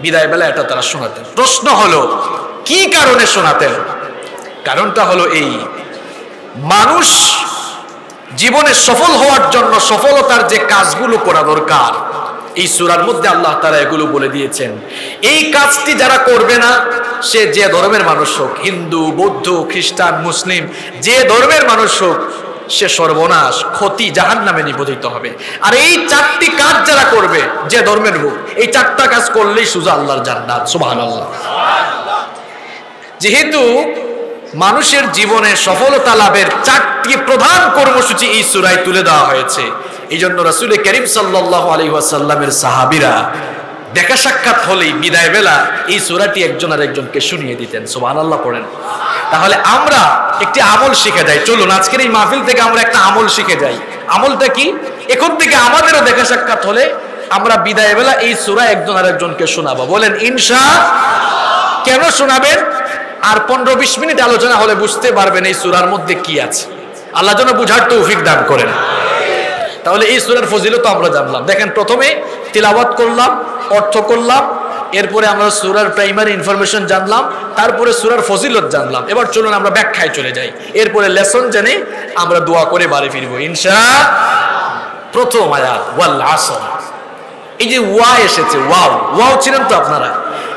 বিদায় বেলা এটা তারা শোনাতেন। প্রশ্ন হলো কি কারণে শোনাতেন? কারণটা হলো এই, মানুষ জীবনে সফল হওয়ার জন্য সফলতার যে কাজগুলো করা দরকার, এই সূরার মধ্যে আল্লাহ তাআলা এগুলো বলে দিয়েছেন। এই কাজটি যারা করবে না, সে যে ধর্মের মানুষ হোক, হিন্দু, বৌদ্ধ, খ্রিস্টান, মুসলিম, যে ধর্মের মানুষ হোক, সে সর্বনাশ, ক্ষতি, জাহান্নামে নিপতিত হবে। আর এই চারটি কাজ যারা করবে, যে ধর্মের হোক, এই চারটা কাজ করলেই সোজা আল্লাহর জান্নাত। সুবহানাল্লাহ। যেহেতু মানুষের জীবনে সফলতা লাভের চারটি প্রধান কর্মসূচি এই সূরায় তুলে দেওয়া হয়েছে, এই জন্য রাসূল করিম সাল্লাল্লাহু আলাইহি ওয়াসাল্লামের সাহাবীরা দেখা সাক্ষাৎ হলেই বিদায় বেলা এই সূরাটি একজন আরেকজনকে শুনিয়ে দিতেন। সুবহানাল্লাহ পড়েন। তাহলে আমরা একটি আমল শিখে যাই। চলুন আজকের এই মাহফিল থেকে আমরা একটা আমল শিখে যাই। আমলটা কি? এখন থেকে আমাদেরও দেখা সাক্ষাৎ হলে আমরা বিদায় বেলা এই সূরা একজন আরেকজনকে শোনাবো। বলেন ইনশাআল্লাহ। কেন শোনাবেন? আর 15-20 মিনিট আলোচনা হলে বুঝতে পারবেন এই সূরার মধ্যে কি আছে। আল্লাহ যেন বুঝার তৌফিক দান করেন। তাহলে এই সূরার ফজিলত আমরা জানলাম। দেখেন, প্রথমে তিলাওয়াত করলাম, অর্থ করলাম, এরপরে আমরা সূরার প্রাইমারি ইনফরমেশন জানলাম, তারপরে সূরার ফজিলত জানলাম। এবার চলুন আমরা ব্যাখ্যায় চলে যাই, এরপরে লেসন জেনে আমরা দোয়া করে বাড়ি ফিরবো ইনশাআল্লাহ। প্রথম আয়াত ওয়াল আসর। এই যে ওয়া এসেছে, ওয়াও ছিলেন তো আপনারা,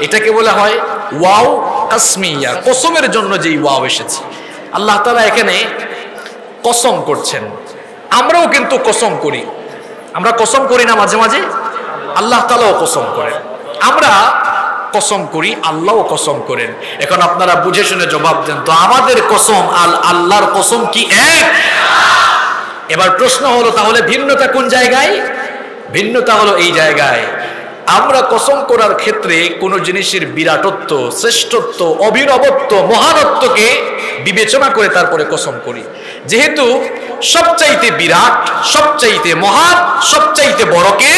এটাকে বলা হয় ওয়াও কাসমিয়া, কসমের জন্য যে ওয়াও এসেছে। আল্লাহ তাআলা এখানে কসম করছেন। আমরাও কিন্তু কসম করি, আমরা কসম করি না মাঝে মাঝে? আল্লাহ তাআলাও কসম করেন, আমরা কসম করি, আল্লাহও কসম করেন। এখন আপনারা বুঝে শুনে জবাব দেন তো, আমাদের কসম আর আল্লাহর কসম কি এক? এবার প্রশ্ন হলো, তাহলে ভিন্নতা কোন জায়গায়? ভিন্নতা হলো এই জায়গায়, আমরা কসম করার ক্ষেত্রে কোন জিনিসের বিরাটত্ব, শ্রেষ্ঠত্ব, অভিনবত্ব, মহানত্বকে বিবেচনা করে তারপরে কসম করি। যেহেতু সবচাইতে বিরাট, সবচাইতে মহান, সবচাইতে বড়কে,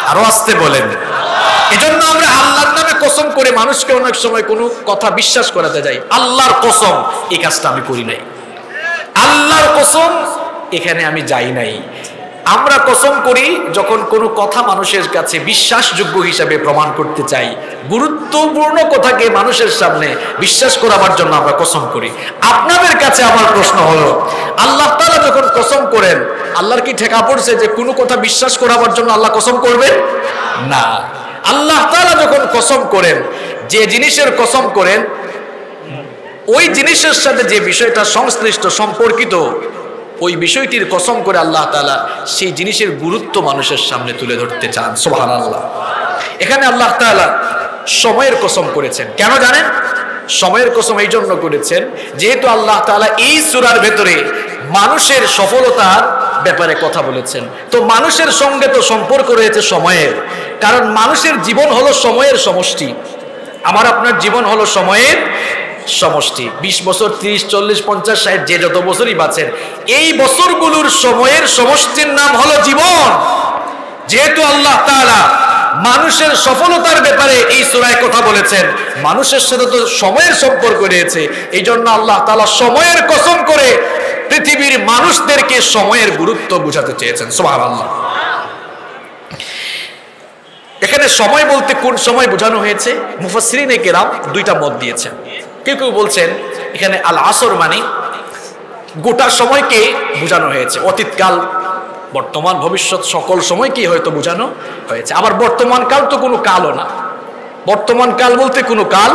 আরো আসতে বলেন, এজন্য আমরা আল্লাহর নামে কসম করে মানুষকে অনেক সময় কোনো কথা বিশ্বাস করাতে যাই। আল্লাহর কসম, এই কাজটা আমি করি নাই। আল্লাহর কসম, এখানে আমি যাই নাই। আমরা কসম করি যখন কোনো কথা মানুষের কাছে বিশ্বাসযোগ্য হিসাবে প্রমাণ করতে চাই, গুরুত্বপূর্ণ কথাকে মানুষের সামনে বিশ্বাস করাবার জন্য আমরা কসম করি। আপনাদের কাছে আমার প্রশ্ন হলো, আল্লাহ তাআলা যখন কসম করেন, আল্লাহর কি ঠেকা পড়ছে যে কোনো কথা বিশ্বাস করাবার জন্য আল্লাহ কসম করবেন? না। আল্লাহ তাআলা যখন কসম করেন, যে জিনিসের কসম করেন, ওই জিনিসের সাথে যে বিষয়টা সংশ্লিষ্ট, সম্পর্কিত, ওই বিষয়টির কসম করে আল্লাহ তাআলা সেই জিনিসের গুরুত্ব মানুষের সামনে তুলে ধরতে চান। সুবহানাল্লাহ। এখানে আল্লাহ তাআলা সময়ের কসম করেছেন। কেন জানেন? সময়ের কসম এই জন্য করেছেন, যেহেতু আল্লাহ তাআলা এই সূরার ভেতরে মানুষের সফলতার ব্যাপারে কথা বলেছেন। তো মানুষের সঙ্গে তো সম্পর্ক রয়েছে সময়ের, কারণ মানুষের জীবন হলো সময়ের সমষ্টি। আমার আপনার জীবন হলো সময়ের সমষ্টি। 20 বছর, 30, 40, 50, 60, যে যত বছরই বাঁচেন, এই বছরগুলোর সময়ের সমষ্টির নাম হলো জীবন। যেহেতু আল্লাহ তাআলা মানুষের সফলতার ব্যাপারে এই সূরায় কথা বলেছেন। মানুষের সাথে তো সময়ের সম্পর্ক রয়েছে, এই জন্য আল্লাহ তাআলা সময়ের কসম করে পৃথিবীর মানুষদেরকে সময়ের গুরুত্ব বোঝাতে চেয়েছেন। সুবহানাল্লাহ। এখানে সময় বলতে কোন সময় বোঝানো হয়েছে, মুফাসসিরিনে কেরাম দুইটা মত দিয়েছেন। কেউ কেউ বলছেন এখানে আল আসর মানে গোটা সময়কে বোঝানো হয়েছে, অতীতকাল বর্তমান ভবিষ্যৎ সকল সময়কে হয়তো বোঝানো হয়েছে। আবার বর্তমান কাল তো কোনো কালও না, বর্তমান কাল বলতে কোনো কাল,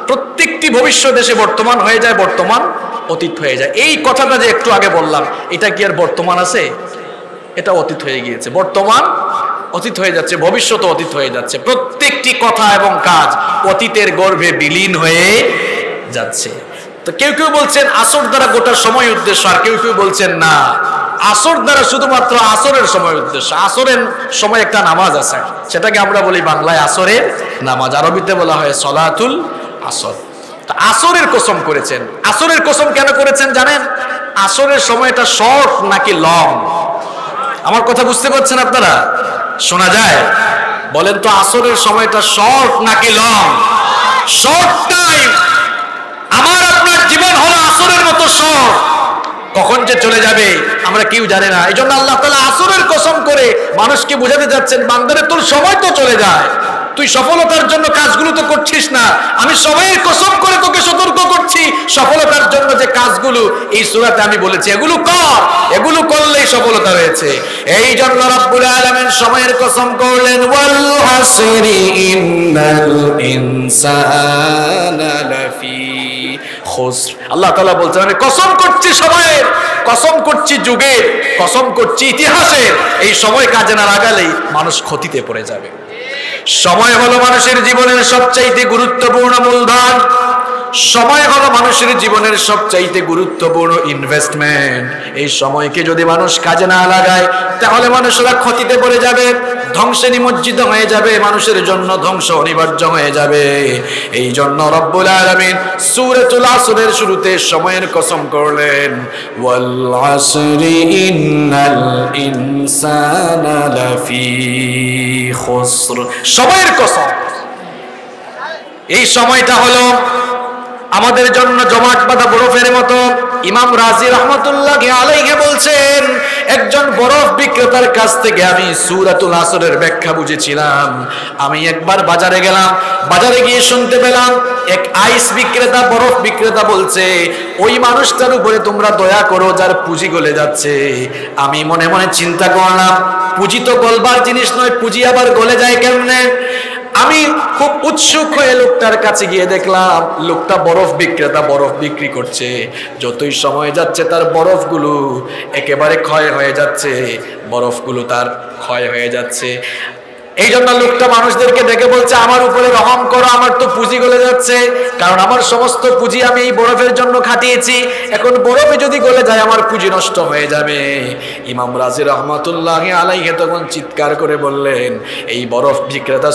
প্রত্যেকটি ভবিষ্যৎ এসে বর্তমান হয়ে যায়, বর্তমান অতীত হয়ে যায়। এই কথাটা যে একটু আগে বললাম, এটা কি আর বর্তমান আছে? এটা অতীত হয়ে গিয়েছে, বর্তমান অতীত হয়ে যাচ্ছে, ভবিষ্যৎ অতীত হয়ে যাচ্ছে। প্রত্যেকটি কথা এবং কাজ অতীতের গর্ভে বিলীন হয়ে যাচ্ছে। তো কেউ কেউ বলছেন আসর দ্বারা গোটা সময় উদ্দেশ্য, আর কেউ কেউ বলছেন না, আসর দ্বারা শুধুমাত্র আসরের সময় উদ্দেশ্য। আসরের সময় একটা নামাজ আছে, সেটাকে আমরা বলি বাংলায় আসরের নামাজ, আরবিতে বলা হয় সলাতুল আসর। তো আসরের কসম করেছেন। আসরের কসম কেন করেছেন জানেন? আসরের সময়টা শর্ট নাকি লং? আমার কথা বুঝতে পারছেন আপনারা? শোনা যায়? বলেন তো, আসরের সময়টা শর্ট নাকি লং? Short time. আমার আপনার জীবন হলো আসরের মতো শর্ট, কখন যে চলে যাবে আমরা কেউ জানে না। এই জন্য আল্লাহ তাআলা আসরের কসম করে মানুষকে বোঝাতে যাচ্ছেন, বান্দারে তোর সময় তো চলে যায়, তুই সফলতার জন্য কাজগুলো তো করছিস না, আমি সময়ের কসম করে তোকে সতর্ক করছি, সফলতার জন্য যে কাজগুলো এই সূরাতে আমি বলেছি এগুলো কর, এগুলো করলেই সফলতা রয়েছে। এই জন্য রব্বুল আলামিন সময়ের কসম করলেন, ওয়াল আসরি ইন্নাল ইনসানা লাফি খুসর। আল্লাহ তাআলা বলছেন আমি কসম করছি সময়ের, কসম করছি যুগের, কসম করছি ইতিহাসের, এই সময় কাজে না লাগালেই মানুষ ক্ষতিতে পড়ে যাবে। সময় হলো মানুষের জীবনের সবচাইতে গুরুত্বপূর্ণ মূলধন, সময় হলো মানুষের জীবনের সবচাইতে গুরুত্বপূর্ণ ইনভেস্টমেন্ট। এই সময়কে যদি মানুষ কাজে না লাগায় তাহলে মানুষরা ক্ষতিতে পড়ে যাবে, ধ্বংসে নিমজ্জিত হয়ে যাবে, মানুষের জন্য ধ্বংস অনিবার্য হয়ে যাবে। এই জন্য রব্বুল আলামিন সূরাতুল আসরের শুরুতে সময়ের কসম করলেন, ওয়াল আসরি ইন্নাল ইনসানা লাফি খুসর। সময়ের কসম। এই সময়টা হলো আমাদের জন্য জমাট বাঁধা বরফের মতো। ইমাম রাজি রাহমাতুল্লাহি আলাইহি বলছেন, একজন বরফ বিক্রেতার কাছ থেকে আমি সূরাতুল আসরের ব্যাখ্যা বুঝেছিলাম। আমি একবার বাজারে গেলাম, বাজারে গিয়ে শুনতে পেলাম এক আইস বিক্রেতা, বরফ বিক্রেতা বলছে, ওই মানুষটার উপরে তোমরা দয়া করো যার পুঁজি গলে যাচ্ছে। আমি মনে মনে চিন্তা করলাম, পুঁজি তো গলবার জিনিস নয়, পুঁজি আবার গলে যায় কেমনে? আমি খুব উৎসুক হয়ে লোকটার কাছে গিয়ে দেখলাম লোকটা বরফ বিক্রেতা, বরফ বিক্রি করছে। যতই সময় যাচ্ছে তার বরফগুলো একেবারে ক্ষয় হয়ে যাচ্ছে, বরফগুলো তার ক্ষয় হয়ে যাচ্ছে। এই জন্য লোকটা মানুষদেরকে দেখে বলছে, আমার উপরে রহম করো, আমার তো পুঁজি গলে যাচ্ছে, কারণ আমার সমস্ত পুঁজি আমি এই বরফের জন্য খাটিয়েছি, এখন বরফে যদি গলে যায় আমার পুঁজি নষ্ট হয়ে যাবে। ইমাম রাজি রাহমাতুল্লাহি আলাইহি তখন চিৎকার করে বললেন, এই বরফ বিক্রেতা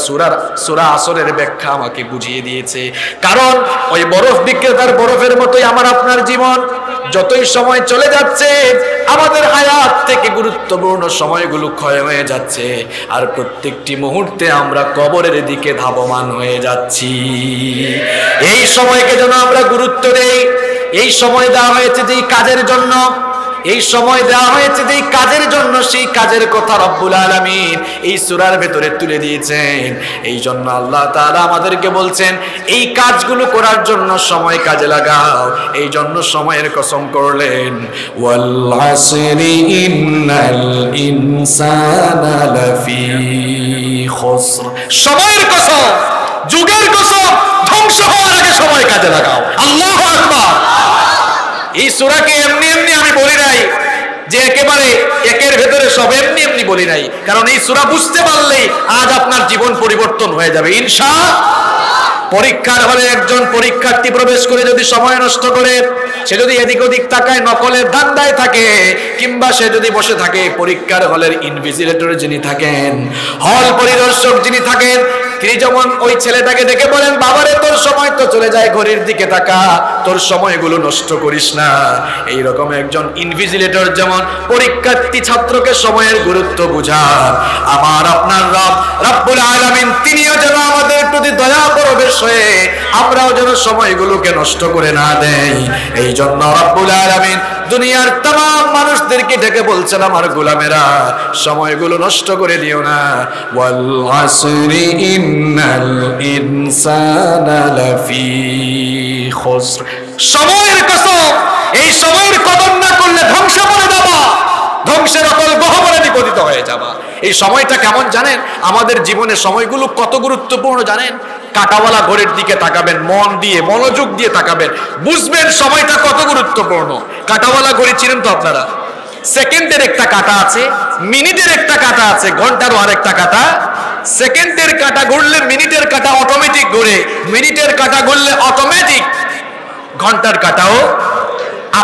সূরা আসরের ব্যাখ্যা আমাকে বুঝিয়ে দিয়েছে। কারণ ওই বরফ বিক্রেতার বরফের মতোই আমার আপনার জীবন, যতই সময় চলে যাচ্ছে আমাদের হায়াত থেকে গুরুত্বপূর্ণ সময়গুলো ক্ষয় হয়ে যাচ্ছে, আর প্রত্যেকটি মুহূর্তে আমরা কবরের দিকে ধাবমান হয়ে যাচ্ছি। এই সময়কে যেন আমরা গুরুত্ব দেই। এই সময় দেওয়া হয়েছে যেই কাজের জন্য, এই সময় দেওয়া হয়েছে যেই কাজের জন্য, সেই কাজের কথা রব্বুল আলামিন এই সূরার ভেতরে তুলে দিয়েছেন। এই জন্য আল্লাহ তাআলা আমাদেরকে বলছেন এই কাজগুলো করার জন্য সময় কাজে লাগাও। এই জন্য সময়ের কসম করলেন, ওয়াল আসরি ইন্নাল ইনসানা লাফি খুসর। সময়ের কসম, যুগের কসম, ধ্বংস হওয়ার আগে সময় কাজে লাগাও। আল্লাহু আকবার। এই সূরাকে এমনি এমনি আমি বলি নাই যে একেবারে একের ভেতরে সব, এমনি এমনি বলি নাই, কারণ এই সূরা বুঝতে পারলেই আজ আপনার জীবন পরিবর্তন হয়ে যাবে ইনশাআল্লাহ। পরীক্ষার হলে একজন পরীক্ষার্থী প্রবেশ করে যদি সময় নষ্ট করে, সে যদি এদিক ওদিক তাকায়, নকলের ধান্দায় থাকে, কিংবা সে যদি বসে থাকে, পরীক্ষার হলের ইনভিজিলেটর যিনি থাকেন, হল পরিদর্শক যিনি থাকেন, তিনি যেমন ওই ছেলেটাকে ডেকে বলেন, বাবারে তোর সময় তো চলে যায়, ঘড়ির দিকে তাকা, তোর সময়গুলো নষ্ট করিস না। এইরকম একজন ইনভিজিলেটর যেমন পরীক্ষার্থী ছাত্রকে সময়ের গুরুত্ব বুঝান, আমার আপনার রব রব্বুল আলামিন তিনিও যেন আমাদের প্রতি দয়া পরবেশ হয়ে আমরাও যেন সময়গুলোকে নষ্ট করে না দেই। এই জন্য রব্বুল আলামিন দুনিয়ার तमाम মানুষদেরকে ডেকে বলছেন, আমার গোলামেরা সময়গুলো নষ্ট করে দিও না। ওয়াল আসরি ইন্নাল ইনসানা লাফি খুসর, সময়ের কসম, এই সময়ের কদর না করলে ধ্বংসে পড়ে যাবা, ধ্বংসের অতল গহ্বরে নিপতিত হয়ে যাবা। এই সময়টা কেমন জানেন? আমাদের জীবনে সময়গুলো কত গুরুত্বপূর্ণ জানেন? কাঁটাওয়ালা ঘড়ির দিকে তাকাবেন, মন দিয়ে মনোযোগ দিয়ে তাকাবেন, বুঝবেন সময়টা কত গুরুত্বপূর্ণ। কাঁটাওয়ালা ঘড়ি চিনেন তো আপনারা? সেকেন্ডের একটা কাঁটা আছে, মিনিটের একটা কাঁটা আছে, ঘন্টারও আরেকটা কাঁটা। সেকেন্ডের কাঁটা ঘুরলে মিনিটের কাঁটা অটোমেটিক ঘুরে, মিনিটের কাঁটা ঘুরলে অটোমেটিক ঘন্টার কাঁটাও।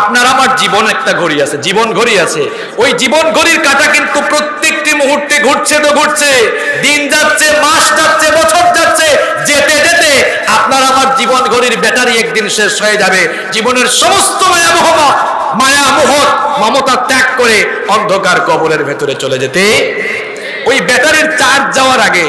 আপনার আমার জীবন একটা ঘড়ি আছে, জীবন ঘড়ি আছে। ওই জীবন ঘড়ির কাঁটা কিন্তু প্রত্যেকটি মুহূর্তে ঘুরছে তো ঘুরছে, দিন যাচ্ছে, মাস যাচ্ছে, বছর যাচ্ছে, যেতে যেতে আপনার আমার জীবন ঘড়ির ব্যাটারি একদিন শেষ হয়ে যাবে। জীবনের সমস্ত মায়া মোহ মমতা ত্যাগ করে অন্ধকার কবরের ভেতরে চলে যেতে, ওই ব্যাটারির চার্জ যাওয়ার আগে,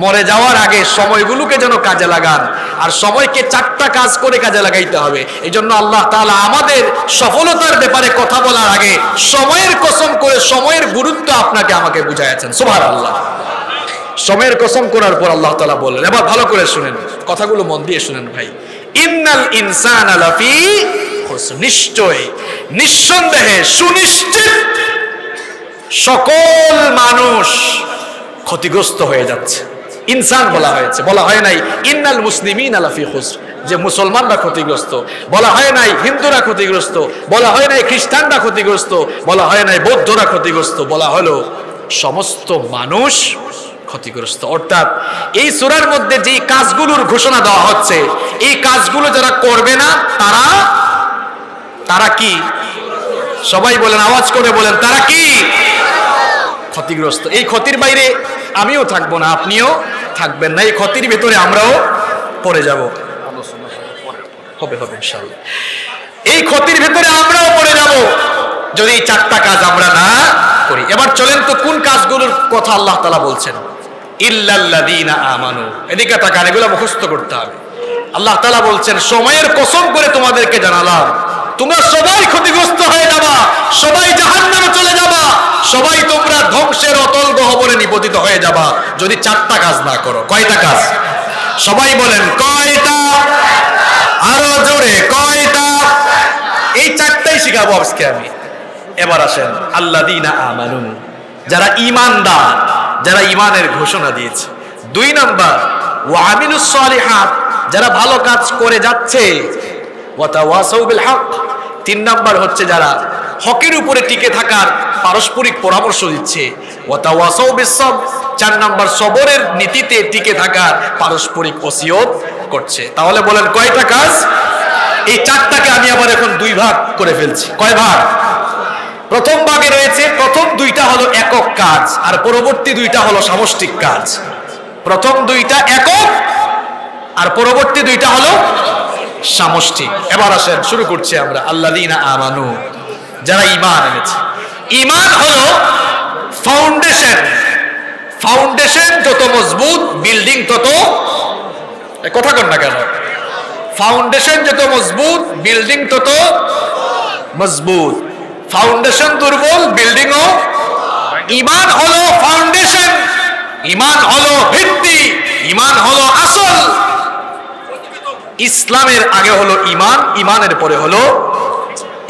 মরে যাওয়ার আগে সময়গুলোকে যেন কাজে লাগান। আর সময়কে চারটা কাজ করে কাজে লাগাইতে হবে। এই জন্য আল্লাহ তাআলা আমাদের সফলতার ব্যাপারে কথা বলার আগে সময়ের কসম করে সময়ের গুরুত্ব আপনাকে আমাকে বুঝাইছেন। সুবহানাল্লাহ। সময়ের কসম করার পর আল্লাহ তাআলা বললেন, এবার ভালো করে শুনেন, কথাগুলো মন দিয়ে শুনেন ভাই। ইন্নাল ইনসানা লাফি খুসর, নিশ্চয়, নিঃসন্দেহে, সুনিশ্চিত সকল মানুষ ক্ষতিগ্রস্ত হয়ে যাচ্ছে। ইনসান বলা হয়েছে, বলা হয় নাই ইন্নাল মুসলিমিনা লাফি খুসর, যে মুসলমানরা ক্ষতিগ্রস্ত, বলা হয় নাই হিন্দুরা ক্ষতিগ্রস্ত, বলা হয় নাই খ্রিস্টানরা ক্ষতিগ্রস্ত, বলা হয় নাই বৌদ্ধরা ক্ষতিগ্রস্ত, বলা হলো সমস্ত মানুষ ক্ষতিগ্রস্ত। অর্থাৎ এই সূরার মধ্যে যে কাজগুলোর ঘোষণা দেওয়া হচ্ছে, এই কাজগুলো যারা করবে না তারা কি? সবাই বলেন, আওয়াজ করে বলেন, তারা কি? ক্ষতিগ্রস্ত। এই ক্ষতির বাইরে আমিও থাকবো না, আপনিও থাকবেন না, এই ক্ষতির ভেতরে আমরাও পড়ে যাব। হবে হবে ইনশাআল্লাহ। এই ক্ষতির ভেতরে আমরাও পড়ে যাব যদি এই চারটা কাজ আমরা না করি। এবার চলেন তো কোন কাজগুলোর কথা আল্লাহ তাআলা বলছেন। ইল্লাল্লাযীনা আমানু, এদিকে তাকান, এগুলো মুখস্থ করতে হবে। আল্লাহ তাআলা বলছেন, সময়ের কসম করে তোমাদেরকে জানালাম, তোমরা সবাই ক্ষতিগ্রস্ত হয়ে যাবা, সবাই জাহান্নামে চলে যাবা, সবাই তোমরা ধ্বংসের অতল গহ্বরে নিপতিত হয়ে যাবা যদি চারটা কাজ না করো। কয়টা কাজ? সবাই বলেন কয়টা? আরো জোরে, কয়টা? এই চারটাই শিখাবো আজকে আমি। এবার আসেন, আল্লাযীনা আমানু, যারা ঈমানদার, যারা ঈমানের ঘোষণা দিয়েছে। 2 নাম্বার ওয়া আমিলুস সালিহাত, যারা ভালো কাজ করে যাচ্ছে। ওয়া তাওয়াসাউ বিল হক, 3 নাম্বার হচ্ছে যারা হকের উপরে টিকে থাকার পারস্পরিক পরামর্শ দিচ্ছে। ওয়া তাওয়াসাউ বিস সবর, 4 নাম্বার সবরের নীতিতে টিকে থাকার পারস্পরিক ওসিয়ত করছে। তাহলে বলেন কয়টা কাজ? এই চারটাকে আমি আবার এখন 2 ভাগ করে ফেলছি। কয় ভাগ? প্রথম ভাগে রয়েছে, প্রথম 2টা হলো একক কাজ, আর পরবর্তী 2টা হলো সামষ্টিক কাজ। প্রথম 2টা একক, আর পরবর্তী 2টা হলো সামষ্টিক। এবার আসেন, শুরু করছি আমরা। আল্লাযীনা আমানু, যারা ঈমান এনেছে। ঈমান হলো ফাউন্ডেশন, ফাউন্ডেশন যত মজবুত বিল্ডিং তত, কথা কন না কেন? ফাউন্ডেশন যত মজবুত বিল্ডিং তত মজবুত, ফাউন্ডেশন দুর্বল বিল্ডিংও। ঈমান হলো ফাউন্ডেশন, ঈমান হলো ভিত্তি, ঈমান হলো আসল। ইসলামের আগে হলো ঈমান, ঈমানের পরে হলো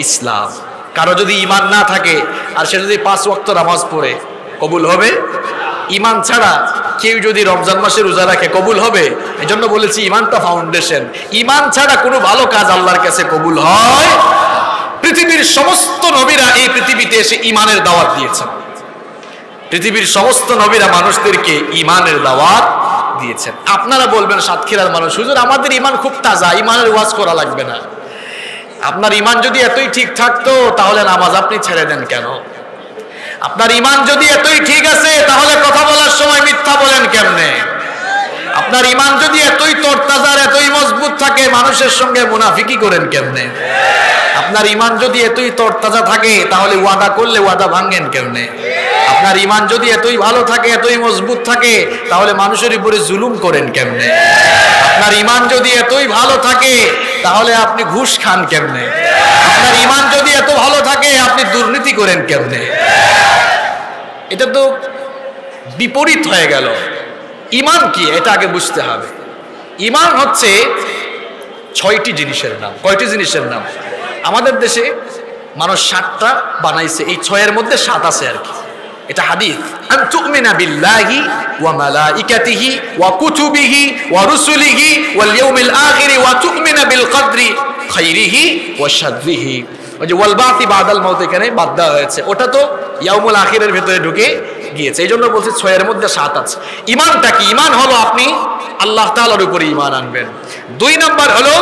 ইসলাম। কারো যদি ঈমান না থাকে আর সে যদি 5 ওয়াক্ত নামাজ পড়ে, কবুল হবে? ঈমান ছাড়া কেউ যদি রমজান মাসে রোজা রাখে, কবুল হবে? এজন্য বলেছি ঈমানটা ফাউন্ডেশন। ঈমান ছাড়া কোনো ভালো কাজ আল্লাহর কাছে কবুল হয়। পৃথিবীর সমস্ত নবীরা এই পৃথিবীতে এসে ঈমানের দাওয়াত দিয়েছেন। পৃথিবীর সমস্ত নবীরা মানুষদেরকে ঈমানের দাওয়াত দিয়েছেন। আপনারা বলবেন সাতক্ষীরার মানুষ, হুজুর আমাদের ঈমান খুব তাজা, ঈমানের ওয়াজ করা লাগবে না। আপনার ঈমান যদি এতই ঠিক থাকতো তাহলে নামাজ আপনি ছেড়ে দেন কেন? আপনার ঈমান যদি এতই ঠিক আছে তাহলে কথা বলার সময় মিথ্যা বলেন কেমনে? আপনার ঈমান যদি এতই তরতাজা এতই মজবুত থাকে, মানুষের সঙ্গে মুনাফিকি করেন কেমনে? আপনার ঈমান যদি এতই তরতাজা থাকে, তাহলে ওয়াদা করলে ওয়াদা ভাঙেন কেমনে? আপনার ঈমান যদি এতই ভালো থাকে, এতই মজবুত থাকে, তাহলে মানুষের উপরে জুলুম করেন কেমনে? আপনার ঈমান যদি এতই ভালো থাকে, তাহলে আপনি ঘুষ খান কেমনে? আপনার ঈমান যদি এত ভালো থাকে, আপনি দুর্নীতি করেন কেমনে? এটা তো বিপরীত হয়ে গেল। ঈমান কি এটা আগে বুঝতে হবে। ঈমান হচ্ছে 6টি জিনিসের নাম। কয়টি জিনিসের নাম? আমাদের দেশে মানুষ 7টা বানাইছে, এই 6-এর মধ্যে 7 আছে আর কি। এটা হাদিস। আন তুমিনা বিল্লাহি ওয়া মালাইকাতিহি ওয়া কুতুবিহি ওয়া রুসুলিহি ওয়াল ইয়াউমিল আখির ওয়া তুমিনা বিল কদরি খাইরিহি ওয়া শাররিহি। ওই যে ওয়াল বাতি বাদাল মাউত এখানে বাদ দেওয়া হয়েছে, ওটা তো ইয়াউমুল আখিরের ভিতরে ঢুকে গিয়েছে। এই জন্য বলছি 6-এর মধ্যে 7 আছে। ঈমানটা কি? ঈমান হলো আপনি আল্লাহ তাআলার উপরে ঈমান আনবেন। 2 নাম্বার হলো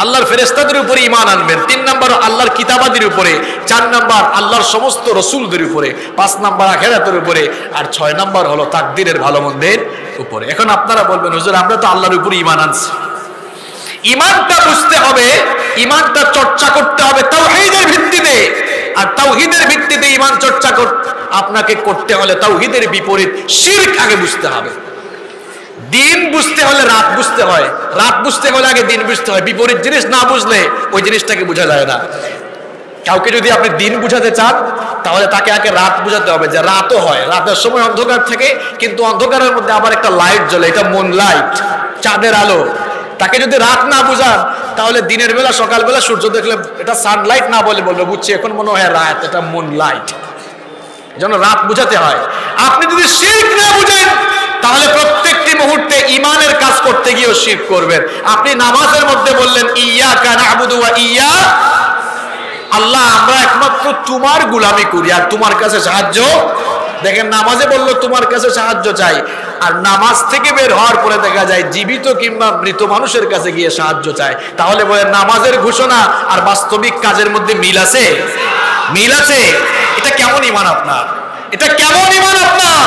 আল্লাহর ফেরেশতাদের উপরে ঈমান আনবেন। 3 নাম্বার আল্লাহর কিতাবাদির উপরে। 4 নাম্বার আল্লাহর সমস্ত রাসূলদের উপরে। 5 নাম্বার আখিরাতের উপরে। আর 6 নাম্বার হলো তাকদীরের ভালো মন্দের উপরে। এখন আপনারা বলবেন, হুজুর আমরা তো আল্লাহর উপরে ঈমান আনছি। ঈমানটা বুঝতে হবে, ঈমানটা চর্চা করতে হবে তাওহীদের ভিত্তিতে। আর তাওহীদের ভিত্তিতে ঈমান চর্চা আপনাকে করতে হলে তাওহীদের বিপরীত শিরক আগে বুঝতে হবে। দিন বুঝতে হলে রাত বুঝতে হয়, রাত বুঝতে হলে আগে দিন বুঝতে হয়। বিপরীত জিনিস না বুঝলে ওই জিনিসটাকে বোঝা যায় না। কাউকে যদি আপনি দিন বুঝাতে চান, তাহলে তাকে আগে রাত বুঝাতে হবে যে রাতও হয়, রাতের সময় অন্ধকার থাকে, কিন্তু অন্ধকারের মধ্যে আবার একটা লাইট জ্বলে, এটা মুন লাইট, চাঁদের আলো। তাকে যদি রাত না বুঝান, তাহলে দিনের বেলা সকালবেলা সূর্য দেখলে এটা সানলাইট না বলে বলবে বুঝছি এখন মনে হয় রাত, এটা মুন লাইট। যেন রাত বুঝাতে হয়। আপনি যদি শিরক না বুঝেন, তাহলে প্রত্যেকটি মুহূর্তে ঈমানের কাজ করতে গিয়েও শিরক করবেন। আপনি নামাজের মধ্যে বললেন ইয়্যাকা না'বুদু ওয়া ইয়্যা, আল্লাহ আমরা একমাত্র তোমার গোলামি করি আর তোমার কাছে সাহায্য। দেখেন নামাজে বললো তোমার কাছে সাহায্য চাই, আর নামাজ থেকে বের হওয়ার পরে দেখা যায় জীবিত কিংবা মৃত মানুষের কাছে গিয়ে সাহায্য চায়। তাহলে বলেন নামাজের ঘোষণা আর বাস্তবিক কাজের মধ্যে মিল আছে? মিল আছে? এটা কেমন ঈমান আপনার? এটা কেমন ঈমান আপনার?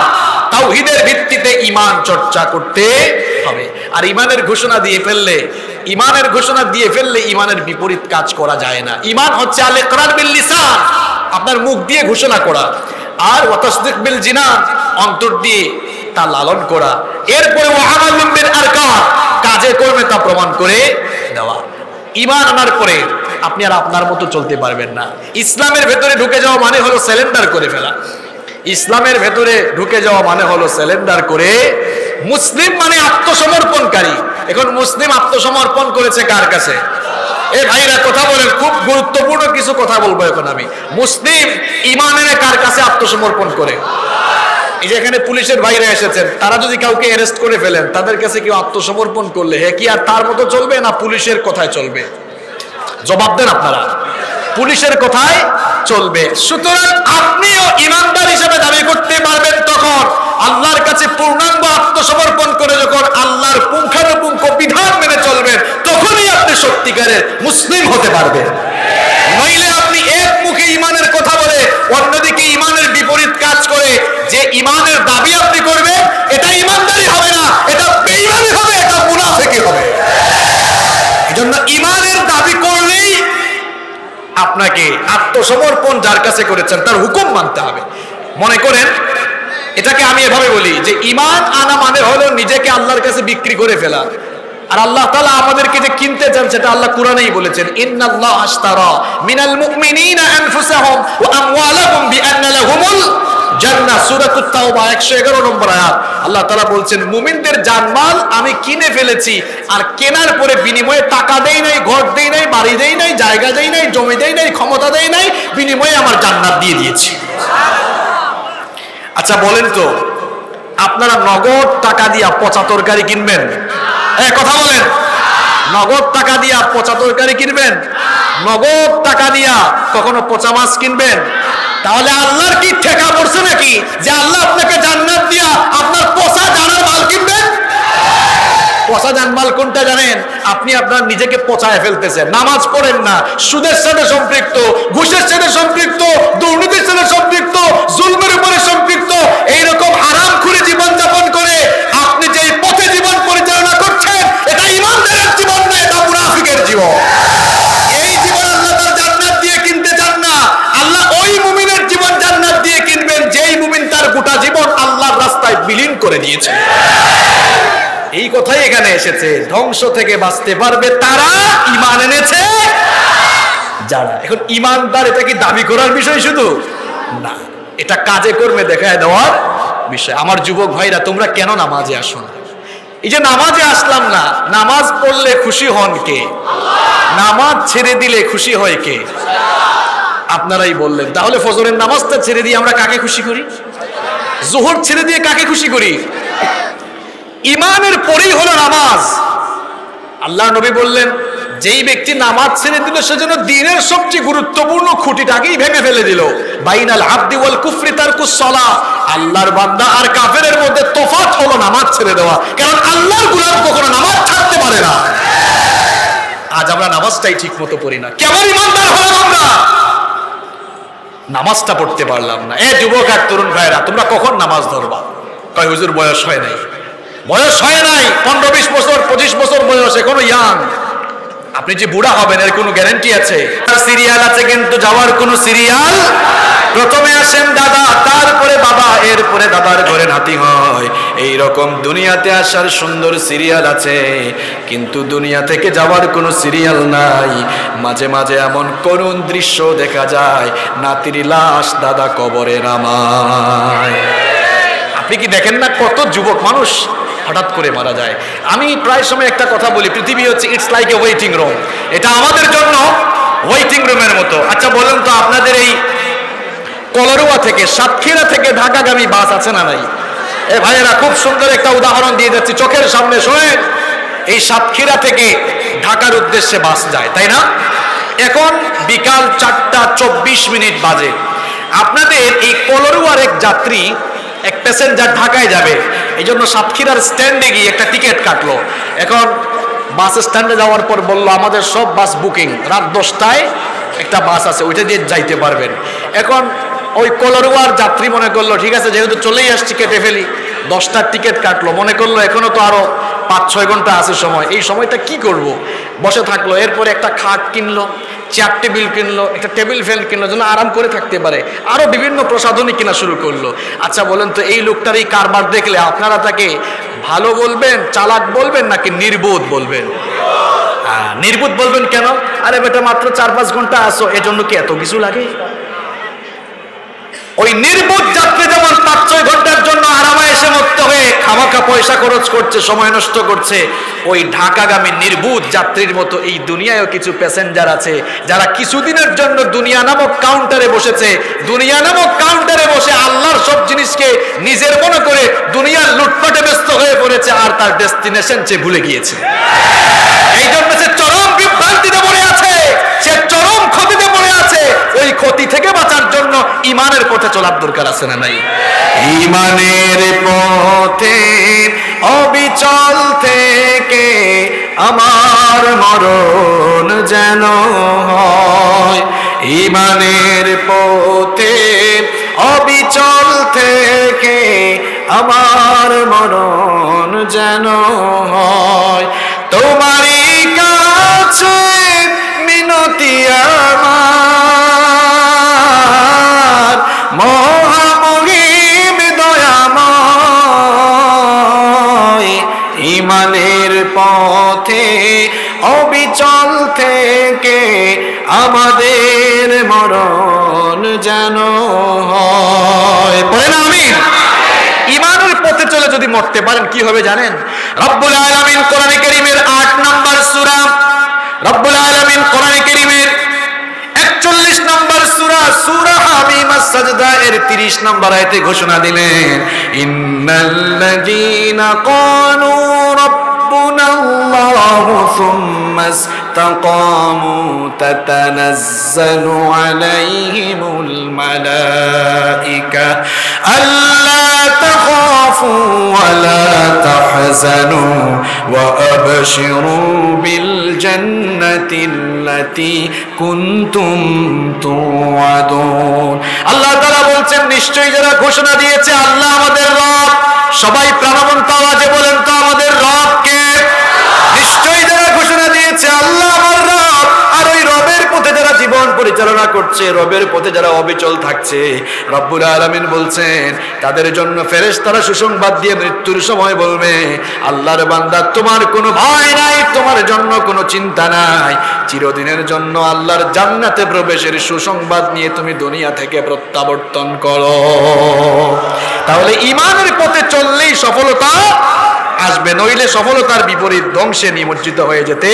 তাওহীদের ভিত্তিতে ঈমান চর্চা করতে হবে। আর ঈমানের ঘোষণা দিয়ে ফেললে, ঈমানের ঘোষণা দিয়ে ফেললে ঈমানের বিপরীত কাজ করা যায় না। ঈমান হচ্ছে আল ইকরার বিল লিসান, আপনার মুখ দিয়ে ঘোষণা করা, আর ওয়া তাসদীক বিল জিনান, অন্তর দিয়ে তা লালন করা। এরপরে ওয়া আমালুন বিল আরকান, কাজে কর্মে তা প্রমাণ করে দেওয়া। ঈমান আনার পরে আপনি আর আপনার মতো চলতে পারবেন না। ইসলামের ভেতরে ঢুকে যাওয়া মানে হলো সারেন্ডার করে ফেলা। ইসলামের ভেতরে ঢুকে যাওয়া মানে হলো সারেন্ডার করে। মুসলিম মানে আত্মসমর্পণকারী। এখন মুসলিম আত্মসমর্পণ করেছে কার কাছে? এ ভাইরা কথা বলেন, খুব গুরুত্বপূর্ণ কিছু কথা বলবো এখন আমি। মুসলিম ঈমান এনে কার কাছে আত্মসমর্পণ করে? এই যে এখানে পুলিশের ভাইরা এসেছেন, তারা যদি কাউকে অ্যারেস্ট করে ফেলেন, তাদের কাছে কেউ আত্মসমর্পণ করলে হে কি আর তার মতো চলবে না পুলিশের কথায় চলবে? জবাব দেন আপনারা। পুলিশের কথায় চলবে। সুতরাং আপনিও ঈমানদার হিসেবে দাবি করতে পারবেন তখন আল্লাহর কাছে পূর্ণাঙ্গ আত্মসমর্পণ করে, যখন আল্লাহর পুঙ্খানুপুঙ্খ বিধান মেনে চলবেন, তখনই আপনি সত্যিকারের মুসলিম হতে পারবেন। নইলে আপনি এক মুখে ঈমানের কথা বলে অন্যদিকে ঈমানের বিপরীত কাজ করে যে ঈমানের দাবি আপনি করবেন, এটা ঈমানদারি হবে না, এটা বেঈমানি হবে, এটা মুনাফিকি হবে। এজন্য ঈমানের দাবি করলেই আপনাকে আত্মসমর্পণ যার কাছে করেছেন তার হুকুম মানতে হবে। মনে করেন, এটাকে আমি এভাবে বলি যে ঈমান আনা মানে হলো নিজেকে আল্লাহর কাছে বিক্রি করে ফেলা। আর আল্লাহ তাআলা আমাদেরকে যে কিনতে চান সেটা আল্লাহ কোরআনেই বলেছেন, ইন্নাল্লাহা আশতারা মিনাল মুমিনিনা আনফুসাহুম ওয়া আমওয়ালাহুম বিআন্না লাহুমুল জান্নাহ। সূরাতুত তাওবা 111 নম্বর আয়াত। আল্লাহ তাআলা বলছেন মুমিনদের জানমাল আমি কিনে ফেলেছি, আর কেনার পরে বিনিময়ে টাকা দেই নাই, ঘর দেই নাই, বাড়ি দেই নাই, জায়গা দেই নাই, জমি দেই নাই, ক্ষমতা দেই নাই, বিনিময়ে আমার জান্নাত দিয়ে দিয়েছি। আচ্ছা বলেন তো, আপনারা নগদ টাকা দিয়া পচা তরকারি কিনবেন? কথা বলেন, নগদ টাকা দিয়া পচা তরকারি কিনবেন? নগদ টাকা দিয়া কখনো পচা মাছ কিনবেন? তাহলে আল্লাহর কি ঠেকা পড়ছে নাকি যে আল্লাহ আপনাকে জান্নাত দিয়া আপনার পচা জানার মাল কিনবেন? পচা জানমাল কোনটা জানেন? আপনি আপনার নিজেকে পচায় ফেলতেছেন। নামাজ পড়েন না, সুদের সাথে সম্পৃক্ত, ঘুষের সাথে সম্পৃক্ত, দুর্নীতির সাথে সম্পৃক্ত, জুলমের উপরে সম্পৃক্ত, এইরকম আরামখুরি জীবন যাপন করে আপনি যেই পথে জীবন বিলীন করে দিয়েছে। এই কথাই এখানে এসেছে, ধ্বংস থেকে বাঁচতে পারবে তারা, ঈমান এনেছে যারা। এখন ঈমানদার এটা কি দাবি করার বিষয় শুধু না, এটা কাজে কর্মে দেখায় দেওয়ার বিষয়। আমার যুবক ভাইরা, তোমরা কেন নামাজে আসো না? এই যে নামাজে আসলাম না, নামাজ পড়লে খুশি হন কে? নামাজ ছেড়ে দিলে খুশি হয় কে? আপনারাই বললেন। তাহলে ফজরের নামাজটা ছেড়ে দিয়ে আমরা কাকে খুশি করি? যোহর ছেড়ে দিয়ে কাকে খুশি করি? ঈমানের পরেই হলো নামাজ। আল্লাহ নবী বললেন, যেই ব্যক্তি নামাজ ছেড়ে দিল সেজন্য দ্বীনের সবচেয়ে গুরুত্বপূর্ণ খুঁটিটাকেই ভেঙে ফেলে দিল। বাইনাল আবদি ওয়াল কুফরি তারকুস সালাহ। আল্লাহর বান্দা আর কাফেরের মধ্যে তফাৎ হলো নামাজ ছেড়ে দেওয়া, কারণ আল্লাহর গোলাম কখনো নামাজ ছাড়তে পারে না। আজ আমরা নামাজটাই ঠিক মতো পড়ি না। কেমন ঈমানদার হলাম আমরা? নামাজটা পড়তে পারলাম না। এ যুবক আর তরুণ ভাইরা, তোমরা কখন নামাজ ধরবা? কয় হুজুর বয়স হয় নাই। বয়স হয় নাই, 15-20 বছর 25 বছর বয়স, এখনো ইয়াং। আপনি যে বুড়া হবেন এর কোনো গ্যারান্টি আছে? সিরিয়াল আছে, কিন্তু যাওয়ার কোনো সিরিয়াল। প্রথমে আসেন দাদা, তারপরে বাবা, এরপরে দাদার ঘরে নাতি হয়। এই রকম দুনিয়াতে আসার সুন্দর সিরিয়াল আছে, কিন্তু দুনিয়া থেকে যাওয়ার কোনো সিরিয়াল নাই। মাঝে মাঝে এমন করুণ দৃশ্য দেখা যায়, নাতির লাশ দাদা কবরে নামায়। আপনি কি দেখেন না কত যুবক মানুষ হঠাৎ করে মারা যায়? আমি প্রায় সময় একটা কথা বলি, পৃথিবী হচ্ছে it's like a waiting room. এটা আমাদের জন্য ওয়েটিং রুমের মতো। আচ্ছা বলেন তো, আপনাদের এই কলারোয়া থেকে, সাতক্ষীরা থেকে ঢাকাগামী বাস আছে না নাই? এ ভাইয়েরা, খুব সুন্দর একটা উদাহরণ দিয়ে যাচ্ছি চোখের সামনে, শোনেন। এই সাতক্ষীরা থেকে ঢাকার উদ্দেশ্যে বাস যায়, তাই না? এখন বিকাল 4:24 বাজে। আপনাদের এই কলারোয়ার এক যাত্রী, এক প্যাসেঞ্জার ঢাকায় যাবে, এই জন্য সাতক্ষীরার স্ট্যান্ডে গিয়ে একটা টিকিট কাটলো। এখন বাস স্ট্যান্ডে যাওয়ার পর বললো, আমাদের সব বাস বুকিং, রাত 10টায় একটা বাস আছে, ওইটা দিয়ে যাইতে পারবেন। এখন ওই কলারোয়ার যাত্রী মনে করলো, ঠিক আছে, যেহেতু চলেই আসছি কেটে ফেলি। 10টার টিকিট কাটলো, মনে করলো এখনো তো আরো 5-6 ঘন্টা আছে সময়, এই সময়টা কি করব? বসে থাকলো। এরপরে একটা খাট কিনলো, চেয়ার টেবিল কিনলো, একটা টেবিল ফ্যান কিনলো, যেন আরাম করে থাকতে পারে। আরো বিভিন্ন প্রসাধনী কেনা শুরু করলো। আচ্ছা বলেন তো, এই লোকটার এই কারবার দেখলে আপনারা তাকে ভালো বলবেন, চালাক বলবেন, নাকি নির্বোধ বলবেন? নির্বোধ বলবেন কেন? আরে বেটা, মাত্র 4-5 ঘন্টা আসো, এজন্য কি এত কিছু লাগে? ওই নির্বোধ যাত্রী যেমন 5-6 ঘন্টার জন্য আরামে এসে মরতে হয়ে খামাখা পয়সা খরচ করছে, সময় নষ্ট করছে, ওই ঢাকাগামী নির্বোধ যাত্রীর মতো এই দুনিয়ায়ও কিছু প্যাসেঞ্জার আছে যারা কিছুদিনের জন্য দুনিয়া নামক কাউন্টারে বসেছে। দুনিয়া নামক কাউন্টারে বসে আল্লাহর সব জিনিসকে নিজের মনে করে দুনিয়ার লুটপাটে ব্যস্ত হয়ে পড়েছে, আর তার ডেস্টিনেশন সে ভুলে গিয়েছে। এই জন্য সে চরম বিভ্রান্তিতে পড়ে আছে, সে চরম ক্ষতিতে পড়ে আছে। ওই ক্ষতি থেকে বাঁচার জন্য ঈমানের পথে চলার দরকার আছে না নাই? ঈমানের পথে অবিচল থেকে আমার মরণ যেন হয়। ঈমানের পথে অবিচল থেকে আমার মরণ যেন হয়। তোমারই কাছে মিনতি আমার, মহামহিম দয়াময়। ঈমানের পথে অবিচল থেকে আমাদের মরণ যেন হয়। পড়েন আমিন। ঈমানের পথে চলে যদি মরতে পারেন কি হবে জানেন? রব্বুল আলামিন কোরআনে কারীমের 8 নম্বর সূরা, রব্বুল আলামিন কোরআনে কারীমের 41 নম্বর সূরা, সূরা হামিম আস-সাজদা এর 30 নম্বর আয়াতে ঘোষণা দিলেন, ইন্নাল্লাযীনা ক্বালু রাব্বুনাল্লাহু সুম্মা ইসতাকামু তাতানাজ্জালু আলাইহিমুল মালায়েকা আল্লা তাখাফু ওয়া লা তাহজানু ওয়া আবশিরু বিল জান্নাতিল্লাতী কুনতুম তুআদুন। আল্লাহ তাআলা বলছেন, নিশ্চয়ই যারা ঘোষণা দিয়েছে আল্লাহ আমাদের রব, সবাই প্রাণবন্ত আওয়াজে বলেন তো আমাদের রব কে? নিশ্চয়ই যারা ঘোষণা দিয়েছে আল্লাহ আমার রব, আর ওই রবের পথে যারা জীবন পরিচালনা করছে, রবের পথে যারা অবিচল থাকছে, রব্বুল আলামিন বলছেন তাদের জন্য ফেরেশতারা সুসংবাদ দিয়ে মৃত্যুর সময় বলবে, আল্লাহর বান্দা তোমার কোনো ভয় নাই, তোমার জন্য কোনো চিন্তা নাই, চিরদিনের জন্য আল্লাহর জান্নাতে প্রবেশের সুসংবাদ নিয়ে তুমি দুনিয়া থেকে প্রত্যাবর্তন করো। তাহলে ঈমানের পথে চললেই সফলতা আসবে, নইলে সফলতার বিপরীত ধ্বংসে নিমজ্জিত হয়ে যেতে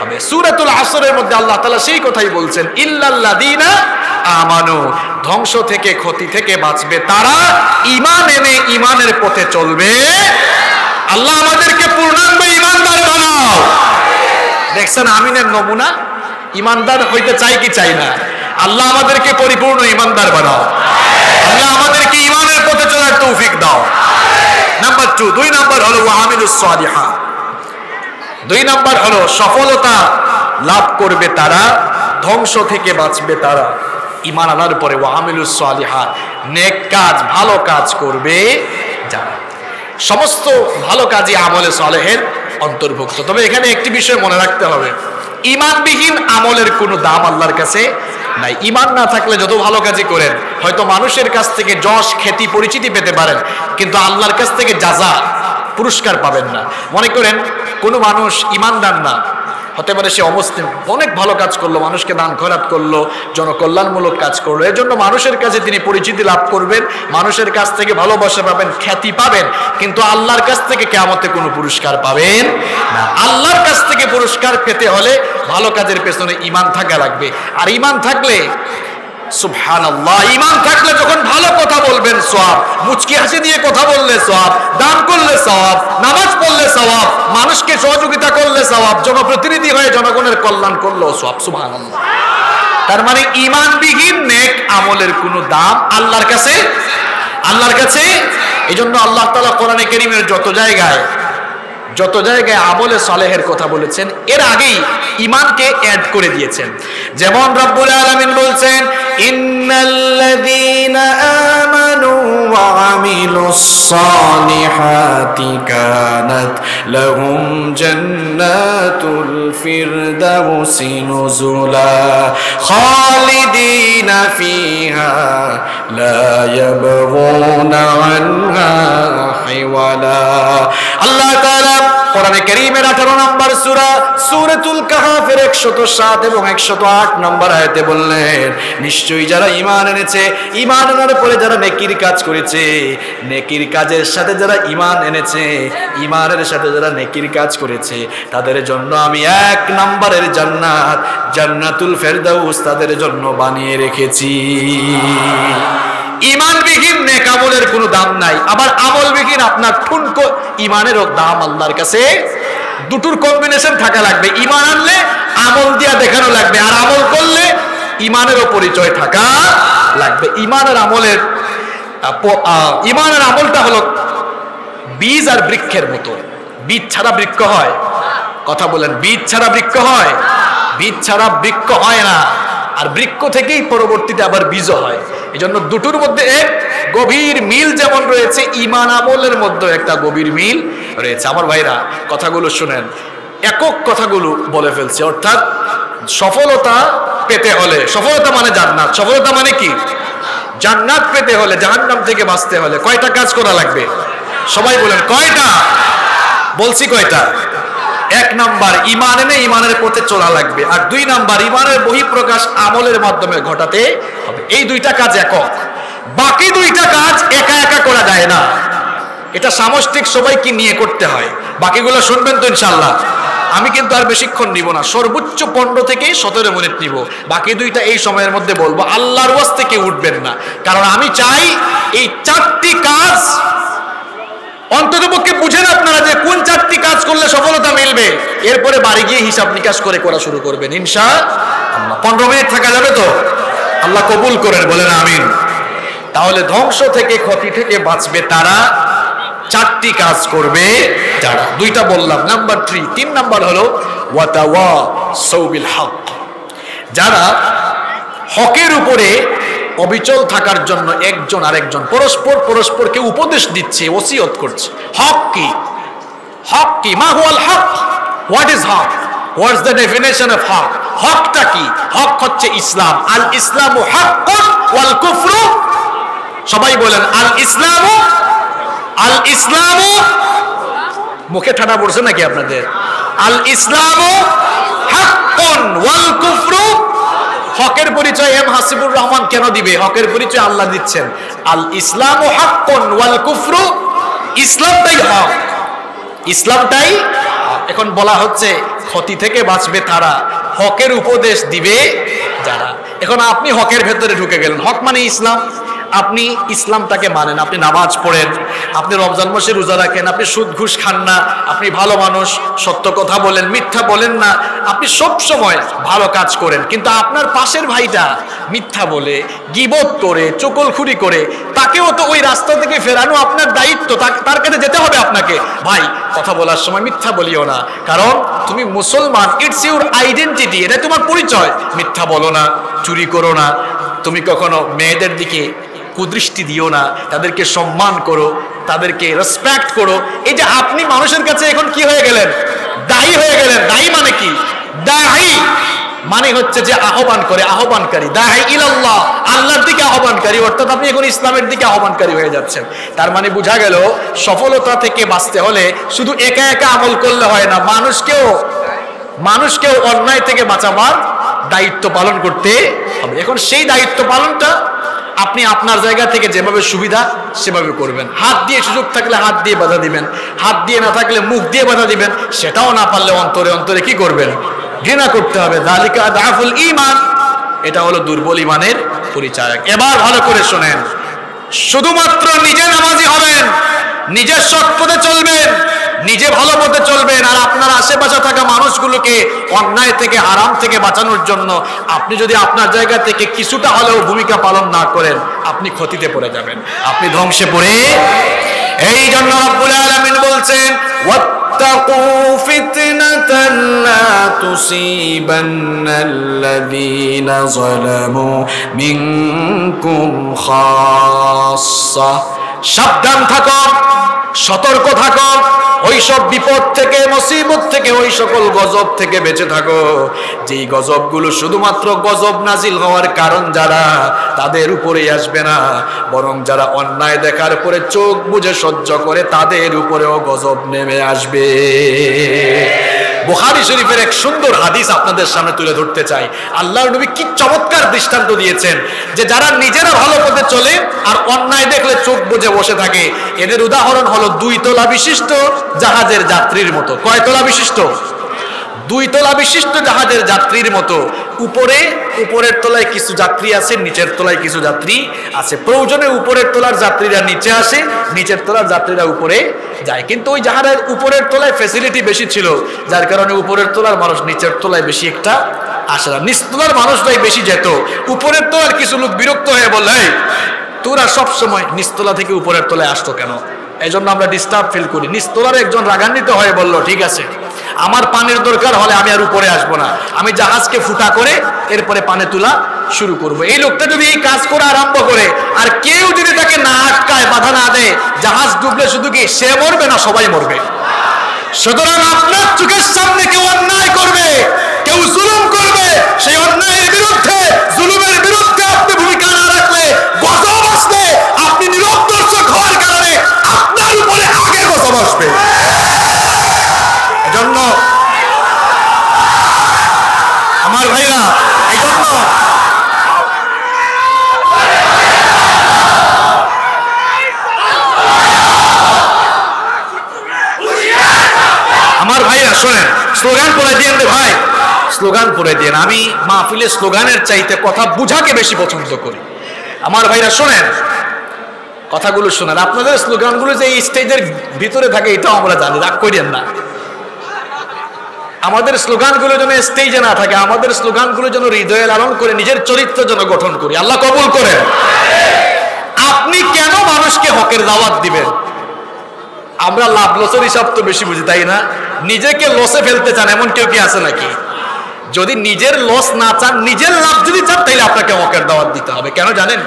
হবে। সূরাতুল আসরের মধ্যে আল্লাহ তাআলা সেই কথাই বলছেন, ইল্লাল্লাযীনা আমানু, ধ্বংস থেকে ক্ষতি থেকে বাঁচবে তারা ঈমান এনে ঈমানের পথে চলবে। আল্লাহ আমাদেরকে পূর্ণাঙ্গ ঈমানদার বানাও। দেখছেন আমিনের নমুনা, ঈমানদার হইতে চাই কি চাই না? আল্লাহ আমাদেরকে পরিপূর্ণ ঈমানদার বানাও। আল্লাহ আমাদেরকে ঈমানের পথে চলার তৌফিক দাও। নাম্বার 2, 2 নাম্বার হলো ওয়ামিলুস সালিহাত। 2 নাম্বার হলো সফলতা লাভ করবে তারা, ধ্বংস থেকে বাঁচবে তারা ঈমান আনার পরে ওয়ামিলুস সালিহাত, নেক কাজ ভালো কাজ করবে যারা। সমস্ত ভালো কাজই আমলে সালেহের অন্তর্ভুক্ত। তবে এখানে একটি বিষয় মনে রাখতে হবে, ঈমানবিহীন আমলের কোনো দাম আল্লাহর কাছে নাই। ঈমান না থাকলে যত ভালো কাজই করেন, হয়তো মানুষের কাছ থেকে যশ খ্যাতি পরিচিতি পেতে পারেন, কিন্তু আল্লাহর কাছ থেকে জাযা পুরস্কার পাবেন না। মনে করেন কোনো মানুষ ঈমানদার না, হতে পারে সে অমুসলিম, অনেক ভালো কাজ করলো, মানুষকে দান খয়রাত করলো, জনকল্যাণমূলক কাজ করলো, এর জন্য মানুষের কাছে তিনি পরিচিতি লাভ করবেন, মানুষের কাছ থেকে ভালোবাসা পাবেন, খ্যাতি পাবেন, কিন্তু আল্লাহর কাছ থেকে কিয়ামতে কোনো পুরস্কার পাবেন না। আল্লাহর কাছ থেকে পুরস্কার পেতে হলে ভালো কাজের পেছনে ঈমান থাকা লাগবে। আর ঈমান থাকলে সুবহানাল্লাহ, ঈমান থাকলে যখন ভালো কথা বলবেন সওয়াব, মুচকি হাসি দিয়ে কথা বললে সওয়াব, দান করলে সওয়াব, নামাজ পড়লে সওয়াব, মানুষকে সহযোগিতা করলে সওয়াব, জনপ্রতিনিধি হয়ে জনগণের কল্যাণ করলেও সওয়াব। সুবহানাল্লাহ। তার মানে ঈমানবিহীন নেক আমলের কোনো দাম আল্লাহর কাছে। এজন্য আল্লাহ তাআলা কোরআনে কারীমের যত জায়গায় আমলে সালেহের কথা বলেছেন, এর আগেই ঈমানকে অ্যাড করে দিয়েছেন। যেমন রব্বুল আলামিন বলছেন, ইন্নাল্লাযীনা আমানু ওয়া আমিলুস সালিহাতি কানাত লাহুম জান্নাতুল ফিরদাউসি নুজুলা খালিদিনা ফিহা লা ইয়াবগুনা আনহা হিওয়ালা। আল্লাহ তাআলা কোরআনে কারীমের 18 নম্বর সূরা সূরাতুল কাহফের 107 এবং 108 নম্বর আয়াতে বললেন, নিশ্চয়ই যারা ঈমান এনেছে, ঈমান আনার পরে যারা নেকির কাজ করেছে, নেকির কাজের সাথে যারা ঈমান এনেছে, ঈমানের সাথে যারা নেকির কাজ করেছে, তাদের জন্য আমি 1 নম্বরের জান্নাত, জান্নাতুল ফেরদাউস তাদের জন্য বানিয়ে রেখেছি। ঈমানবিহীন নেক আমলের কোনো দাম নাই। আবার আমলবিহীন আপনার ঠুনকো ঈমানেরও দাম আল্লাহর কাছে। দুটোর কম্বিনেশন থাকা লাগবে। ঈমান আনলে আমল দিয়া দেখানো লাগবে, আর আমল করলে ঈমানেরও পরিচয় থাকা লাগবে। ঈমানের আমলটা হলো বীজ আর বৃক্ষের মতো। বীজ ছাড়া বৃক্ষ হয়? কথা বলেন, বীজ ছাড়া বৃক্ষ হয়? বীজ ছাড়া বৃক্ষ হয় না। আর বৃক্ষ থেকেই পরবর্তীতে আবার বীজ হয়। এজন্য দুটোর মধ্যে এক গভীর মিল যেমন রয়েছে, ঈমান আমলের মধ্যে একটা গভীর মিল রয়েছে। আমার ভাইরা, কথাগুলো শুনেন, একক কথাগুলো বলে ফেলছে। অর্থাৎ সফলতা পেতে হলে, সফলতা মানে জান্নাত, সফলতা মানে কি? জান্নাত পেতে হলে, জাহান্নাম থেকে বাঁচতে হলে কয়টা কাজ করা লাগবে? সবাই বলেন কয়টা? বলছি কয়টা? 1 নাম্বার ঈমান এনে ঈমানের পথে চলা লাগবে, আর 2 নাম্বার ঈমানের বহিঃপ্রকাশ আমলের মাধ্যমে ঘটাতে হবে। এই 2টা কাজ একক, বাকি 2টা কাজ একা একা করা যায় না, এটা সামষ্টিক সবাইকে নিয়ে করতে হয়। বাকিগুলো শুনবেন তো ইনশাআল্লাহ। আমি কিন্তু আর বেশিক্ষণ নিব না, সর্বোচ্চ 15 থেকে 17 মিনিট নিব। বাকি 2টা এই সময়ের মধ্যে বলবো। আল্লাহর ওয়াস্তে কেউ উঠবেন না, কারণ আমি চাই এই 4টি কাজ অন্ততপক্ষে বুঝেন আপনারা যে কোন 4টি কাজ করলে সফলতা মিলবে। এরপরে বাড়ি গিয়ে হিসাব নিকাশ করা শুরু করবেন ইনশাআল্লাহ। 15 মিনিট থাকা যাবে তো? আল্লাহ কবুল করেন, বলেন আমিন। তাহলে ধ্বংস থেকে ক্ষতি থেকে বাঁচবে তারা, 4টি কাজ করবে যারা। 2টা বললাম। নাম্বার 3 নাম্বার হলো ওয়াতাওয়াসাউ বিল হক, যারা হকের উপরে অবিচল থাকার জন্য একজন আরেকজন পরস্পরকে উপদেশ দিচ্ছে, ওসিয়ত করছে। হক কি? হক কি? মা হুয়াল হক? হোয়াট ইজ হক? হোয়াটস দ্য ডেফিনেশন অফ হক? হকটা কি? হক হচ্ছে ইসলাম। আল ইসলামু হাক্কুন ওয়াল কুফরু, সবাই বলেন আল ইসলামু, আল ইসলামু, মুখে ঠাডা পড়ছে নাকি আপনাদের? আল ইসলামু হাক্কুন ওয়াল কুফরু, হকের পরিচয় এম হাসিবুর রহমান কেন দিবে? হকের পরিচয় আল্লাহ দিচ্ছেন। আল ইসলামু হাক্কুন ওয়াল কুফরু, ইসলামটাই হক, ইসলামটাই। এখন বলা হচ্ছে ক্ষতি থেকে বাঁচবে তারা, হকের উপদেশ দিবে যারা। এখন আপনি হকের ভেতরে ঢুকে গেলেন, হক মানে ইসলাম, আপনি ইসলামটাকে মানেন, আপনি নামাজ পড়েন, আপনি রমজান মাসে রোজা রাখেন, আপনি সুদ ঘুষ খান না, আপনি ভালো মানুষ, সত্য কথা বলেন, মিথ্যা বলেন না, আপনি সব সময় ভালো কাজ করেন। কিন্তু আপনার পাশের ভাইটা মিথ্যা বলে, গীবত করে, চকলখুরি করে, তাকেও তো ওই রাস্তা থেকে ফেরানো আপনার দায়িত্ব। তার কাছে যেতে হবে আপনাকে, ভাই কথা বলার সময় মিথ্যা বলিও না, কারণ তুমি মুসলমান, ইটস ইউর আইডেন্টিটি, এটা তোমার পরিচয়। মিথ্যা বলো না, চুরি করো না, তুমি কখনো মেয়েদের দিকে কুদৃষ্টি দিও না, তাদেরকে সম্মান করো, তাদেরকে রেসপেক্ট করো। এই যে আপনি মানুষের কাছে এখন কি হয়ে গেলেন? দায়ী হয়ে গেলেন। দায়ী মানে কি? দায়ী মানে হচ্ছে যে আহ্বান করে, আহ্বানকারী। দায়ী ইলাল্লাহ, আল্লাহর দিকে আহ্বানকারী, অর্থাৎ আপনি এখন ইসলামের দিকে আহ্বানকারী হয়ে যাচ্ছেন। তার মানে বোঝা গেল সফলতা থেকে বাঁচতে হলে শুধু একা একা আমল করলে হয় না, মানুষকেও অন্যায় থেকে বাঁচাবার দায়িত্ব পালন করতে হবে। এখন সেই দায়িত্ব পালনটা আপনি আপনার জায়গা থেকে যেভাবে সুবিধা সেভাবে করবেন। হাত দিয়ে সুযোগ থাকলে হাত দিয়ে বাধা দিবেন, হাত দিয়ে না থাকলে মুখ দিয়ে বাধা দিবেন, সেটাও না পারলে অন্তরে অন্তরে কি করবেন? ঘৃণা করতে হবে। যালিকা দাফুল ঈমান, এটা হলো দুর্বল ঈমানের পরিচয়। এবার ভালো করে শোনেন, শুধুমাত্র নিজে নামাজি হবেন, নিজের সৎ পথে চলবেন, নিজে ভালো পথে চলবেন, আর আপনার আশেপাশে থাকা মানুষগুলোকে অন্যায় থেকে, হারাম থেকে বাঁচানোর জন্য আপনি যদি আপনার জায়গা থেকে কিছুটা হলেও ভূমিকা পালন না করেন, আপনি ক্ষতিতে পড়ে যাবেন, আপনি ধ্বংসে পড়ে। এই জন্য রব্বুল আলামিন বলছেন, ওয়াত্তাকু ফিতনাতান লা তুসিবান্নাল্লাযীনা যালামু মিনকুম খাসসা, সাবধান থাকো, সতর্ক থাকো, ওই সব বিপদ থেকে, মুসিবত থেকে, ওই সকল গজব থেকে বেঁচে থাকো যেই গজবগুলো শুধুমাত্র গজব নাজিল হওয়ার কারণ যারা, তাদের উপরেই আসবে না, বরং যারা অন্যায় দেখার পরে চোখ বুজে সহ্য করে তাদের উপরেও গজব নেমে আসবে। বুখারী শরীফের এক সুন্দর হাদিস আপনাদের সামনে তুলে ধরতে চাই। আল্লাহর নবী কি চমৎকার দৃষ্টান্ত দিয়েছেন যে যারা নিজেরা ভালো পথে চলে আর অন্যায় দেখলে চোখ বুজে বসে থাকে, এদের উদাহরণ হলো 2 তলা বিশিষ্ট জাহাজের যাত্রীর মতো। কয় তলা বিশিষ্ট? 2 তলা বিশিষ্ট জাহাজের যাত্রীর মতো। উপরের তলায় কিছু যাত্রী আছে, নিচের তলায় কিছু যাত্রী আছে। প্রয়োজনে উপরের তলার যাত্রীরা নিচে আসে, নিচের তলার যাত্রীরা উপরে যায়। কিন্তু ওই জাহাজের উপরের তলায় ফ্যাসিলিটি বেশি ছিল, যার কারণে উপরের তলার মানুষ নিচের তলায় বেশি একটা আসে না, নিচতলার মানুষটাই বেশি যেত। উপরের তলার কিছু লোক বিরক্ত হয়ে বলল, তোরা সবসময় নিচতলা থেকে উপরের তলায় আসতো কেন? এই জন্য আমরা ডিস্টার্ব ফিল করি। নিচতলার একজন রাগান্বিত হয়ে বলল, ঠিক আছে, আমার পানির দরকার হলে আমি আর উপরে আসবো না, আমি জাহাজকে ফুটা করে এরপরে পানি তোলা শুরু করব। এই লোকটা যদি এই কাজ করা আরম্ভ করে আর কেউ যদি তাকে না আটকায়, বাধা না দেয়, জাহাজ ডুবলে শুধু কি সে মরবে না সবাই মরবে। সুতরাং আপনার চোখের সামনে কেউ অন্যায় করবে, কেউ জুলুম করবে, সেই অন্যায়ের বিরুদ্ধে, জুলুমের বিরুদ্ধে আপনি ভূমিকা না রাখলে গজব আসবে। আপনি নীরব দর্শক হওয়ার কারণে আপনার উপরে আগে গজব আসবে। এজন্য আমার ভাইরা, এজন্য আমার ভাইরা শোনেন, স্লোগান পড়ে দিয়েন রে ভাই, স্লোগান পড়ে দিয়েন। আমি মাহফিলে স্লোগানের চাইতে কথা বুঝাকে বেশি পছন্দ করি। আমার ভাইরা শোনেন, কথাগুলো শোনেন। আপনাদের স্লোগানগুলো যে এই স্টেজের ভিতরে থাকে এটাও আমরা জানি, রাগ করেন না। আমাদের স্লোগানগুলো যেন স্টেজে না থাকে, আমাদের স্লোগানগুলো যেন হৃদয়ে লালন করে নিজের চরিত্র যেন গঠন করি। আল্লাহ কবুল করেন। আপনি কেন মানুষকে হকের দাওয়াত দিবেন? আমরা লাভ লসের হিসাব তো বেশি বুঝি, তাই না? নিজেকে লসে ফেলতে চান এমন কেউ কি আছে নাকি? যদি নিজের লস না চান, নিজের লাভ যদি চান, তাহলে আপনাকে হকের দাওয়াত দিতে হবে। কেন জানেন?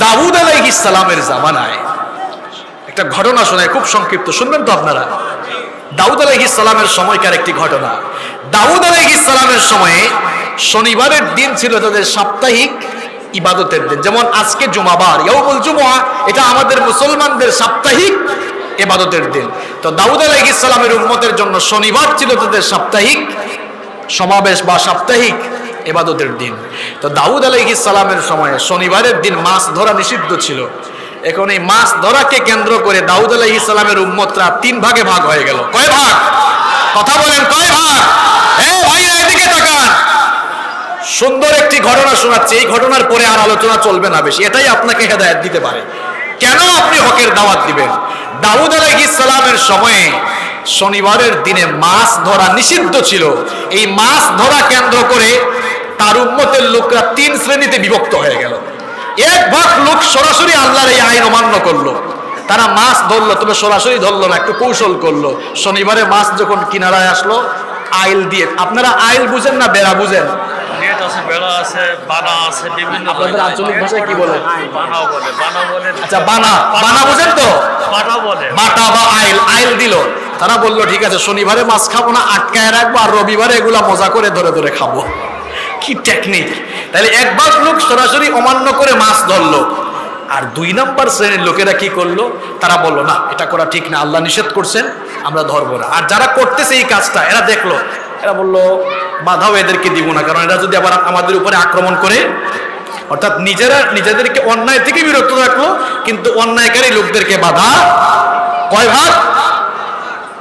দাউদ আলাইহিস সালামের জামানায় একটা ঘটনা শোনায়, খুব সংক্ষিপ্ত, শুনবেন তো আপনারা? দাউদ আলাইহিস সালামের সময়কার একটি ঘটনা। দাউদ আলাইহিস সালামের সময়ে শনিবারের দিন ছিল তাদের সাপ্তাহিক ইবাদতের দিন। যেমন আজকে জুমাবার, ইয়াউমুল জুমআ, এটা আমাদের মুসলমানদের সাপ্তাহিক ইবাদতের দিন। তো দাউদ আলাইহিস সালামের উম্মতের জন্য শনিবার ছিল তাদের সাপ্তাহিক সমাবেশ বা সাপ্তাহিক ইবাদতের দিন। তো দাউদ আলাইহিস সালামের সময়ে শনিবারের দিন মাছ ধরা নিষিদ্ধ ছিল। এখন এই মাছ ধরাকে কেন্দ্র করে দাউদ আলাইহিস সালামের উম্মতরা 3 ভাগে ভাগ হয়ে গেল। কয় ভাগ? কথা বলেন, কয় ভাগ? ভাইরা এদিকে তাকান। সুন্দর একটি ঘটনা শোনাচ্ছি, এই ঘটনার পরে আর আলোচনা চলবে না বেশি, এটাই আপনাকে হেদায়েত দিতে পারে কেন আপনি হকের দাওয়াত দিবেন। দাউদ আলাইহিস সালামের সময়ে শনিবারের দিনে মাছ ধরা নিষিদ্ধ ছিল। এই মাছ ধরা কেন্দ্র করে তার উম্মতের লোকরা 3 শ্রেণীতে বিভক্ত হয়ে গেল। এক ভাগ লোক সরাসরি আল্লাহর এই আইন অমান্য করলো, তারা মাছ ধরলো, তবে সরাসরি ধরলো না, একটু কৌশল করলো। শনিবারে মাছ যখন কিনারায় আসলো, আইল দিয়ে, আপনারা আইল বুঝেন না বেড়া বুঝেন? আপনাদের আঞ্চলিক ভাষায় কি বলে? আচ্ছা, বানা, বানা বুঝেন তো? বাটা বা আইল, আইল দিল। তারা বললো ঠিক আছে, শনিবারে মাছ খাবো না, আটকায় রাখবো, আর রবিবারে এগুলা মজা করে ধরে ধরে খাবো। কি টেকনিক! তাহলে এক ভাগ লোক সরাসরি অমান্য করে মাছ ধরলো। আর 2 নম্বর শ্রেণীর লোকেরা কি করলো? তারা বললো না, এটা করা ঠিক না, আল্লাহ নিষেধ করছেন, আমরা ধরবো না। আর যারা করতেছে এই কাজটা, এরা দেখলো, এরা বললো বাধাও এদেরকে দিব না, কারণ এরা যদি আবার আমাদের উপরে আক্রমণ করে, অর্থাৎ নিজেরা নিজেদেরকে অন্যায় থেকে বিরত রাখলো, কিন্তু অন্যায়কারী লোকদেরকে বাধা। কয় ভাগ?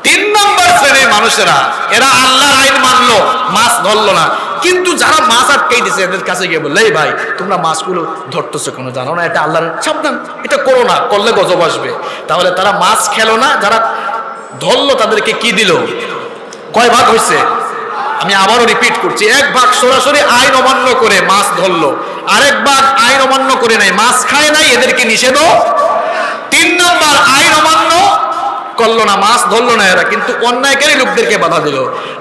3 নম্বর শ্রেণীর মানুষেরা, এরা আল্লাহর আইন মানলো, মাছ ধরলো না, কিন্তু যারা মাছ আটকাই দিছে এদের কাছে গিয়ে বললো, এই ভাই তোমরা মাছগুলো ধরতেছো কোনো, জানো না এটা আল্লাহর, সাবধান, এটা করো না, করলে গজব আসবে। তাহলে তারা মাছ খেলো না, যারা ধরলো তাদেরকে কি দিল? কয় ভাগ হয়েছে? আমি আবারও রিপিট করছি, এক ভাগ সরাসরি আইন অমান্য করে মাছ ধরলো, আরেক ভাগ আইন অমান্য করে নাই, মাছ খায় নাই, এদেরকে নিষেধ। 3 নম্বর আইন অমান্য করলো না, মাছ ধরলো না এরা, কিন্তু অন্যায়কারী লোকদেরকে বাধা দিল।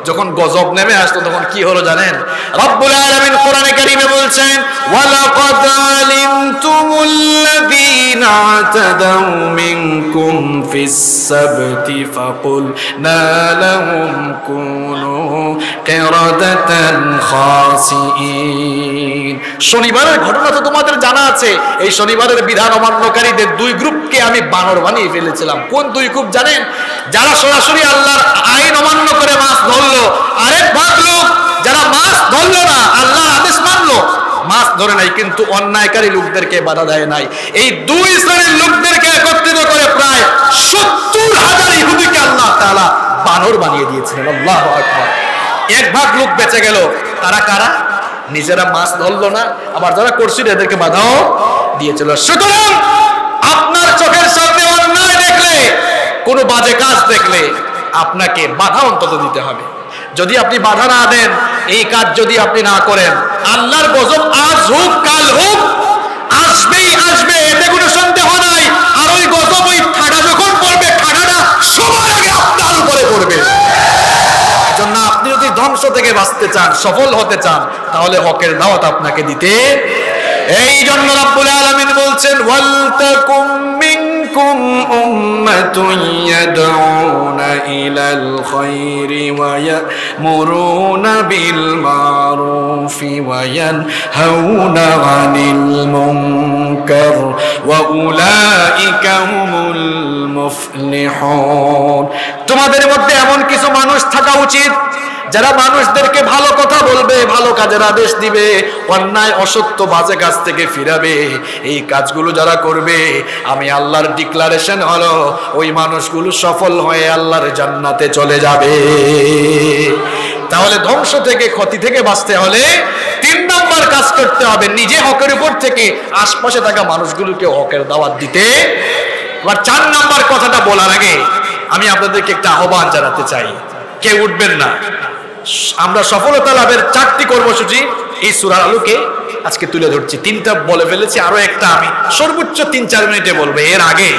যখন গজব নেমে আসলো তখন কি হলো জানেন? রব্বুল আলামিন কোরআনে কারীমে বলছেন, ওয়ালাকাদ আলিমতুমুল্লাযীনা আতাদাউ মিনকুম ফিস সাবতি ফাকুলনা লাহুম কুনু কিরাদাতান খাসিইন। শনিবারের ঘটনা তো তোমাদের জানা আছে। এই শনিবারের বিধান অমান্যকারীদের 2 গ্রুপকে আমি বানর বানিয়ে ফেলেছিলাম। কোন 2 গ্রুপ জানেন? যারা সরাসরি আল্লাহর আইন অমান্য করে মাছ ধরলো, আরেক ভাগ লোক যারা মাছ ধরলো না, আল্লাহর আদেশ মানলো, মাছ ধরে নাই, কিন্তু অন্যায়কারী লোকদেরকে বাধা দেয় নাই। এই 2 শ্রেণীর লোকদেরকে একত্রিত করে প্রায় 70,000 ইহুদিকে আল্লাহ তাআলা বানর বানিয়ে দিয়েছিলেন। আল্লাহু আকবার। এক ভাগ লোক বেঁচে গেল, তারা কারা? নিজেরা মাছ ধরলো না, আবার যারা করছিল এদেরকে বাধাও দিয়েছিল। সুতরাং আপনার চোখের সামনে অন্যায় দেখলে, কোনো বাজে কাজ দেখলে আপনাকে বাধা অন্তত দিতে হবে। যদি আপনি বাধা না দেন, এই কাজ যদি আপনি না করেন, আল্লাহর গজব আজ হোক কাল হোক আসবেই আসবে, এতে কোনো সন্দেহ নাই। আর ওই গজব, ওই ঠাডা যখন পড়বে, ঠাডাটা সবার আগে আপনার উপরে পড়বে। এজন্য আপনি যদি ধ্বংস থেকে বাঁচতে চান, সফল হতে চান, তাহলে হকের দাওয়াত আপনাকে দিতে। এই জন্য রব্বুল আলামিন বলছেন, ওয়ালতাকুম মিনকুম উম্মাতুন ইয়াদউনা ইলাল খায়রি ওয়া ইয়ামুরুনা বিল মারুফি ওয়া ইয়ানহাউনা আনিল মুনকার ওয়া উলাইকা হুমুল মুফলিহুন। তোমাদের মধ্যে এমন কিছু মানুষ থাকা উচিত যারা মানুষদেরকে ভালো কথা বলবে, ভালো কাজের আদেশ দিবে, অন্যায় অসত্য বাজে কাজ থেকে ফিরাবে। এই কাজগুলো যারা করবে, আমি আল্লাহর ডিক্লারেশন হলো ওই মানুষগুলো সফল হয়ে আল্লাহর জান্নাতে চলে যাবে। তাহলে ধ্বংস থেকে, ক্ষতি থেকে বাঁচতে হলে 3 নম্বর কাজ করতে হবে, নিজে হকের উপর থেকে আশপাশে থাকা মানুষগুলোকে হকের দাওয়াত দিতে। এবার 4 নম্বর কথাটা বলার আগে আমি আপনাদেরকে একটা আহ্বান জানাতে চাই, কেউ উঠবেন না। আমরা সফলতা লাভের 4টি কর্মসূচি এই সূরার আলোকে আজকে তুলে ধরছি। 3টা বলে ফেলেছি, আরো একটা আমি সর্বোচ্চ 3-4 মিনিটে বলবো। এর আগে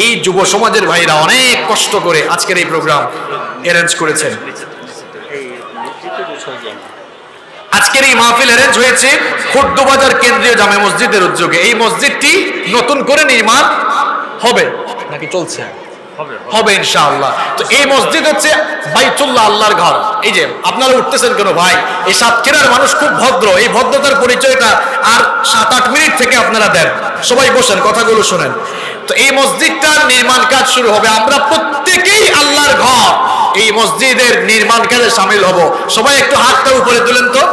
এই যুব সমাজের ভাইরা অনেক কষ্ট করে আজকের এই প্রোগ্রাম অ্যারেঞ্জ করেছেন। আজকের এই মাহফিল অ্যারেঞ্জ হয়েছে খুর্দবাজার কেন্দ্রীয় জামে মসজিদের উদ্যোগে। এই মসজিদটি নতুন করে নির্মাণ হবে নাকি চলছে? হবে ইনশাআল্লাহ। তো এই মসজিদ হচ্ছে বাইতুল্লাহ, আল্লাহর ঘর। এই যে আপনারা উঠতেছেন কেন ভাই, এই সাতক্ষীরার মানুষ খুব ভদ্র, এই ভদ্রতার পরিচয়টা আর 7-8 মিনিট থেকে আপনারা দেন। সবাই বসেন, কথাগুলো শোনেন। তো এই মসজিদটার নির্মাণ কাজ শুরু হবে, আমরা প্রত্যেকেই আল্লাহর ঘর এই মসজিদের নির্মাণ কাজে সামিল হব। সবাই একটু হাতটা উপরে তুলেন তো,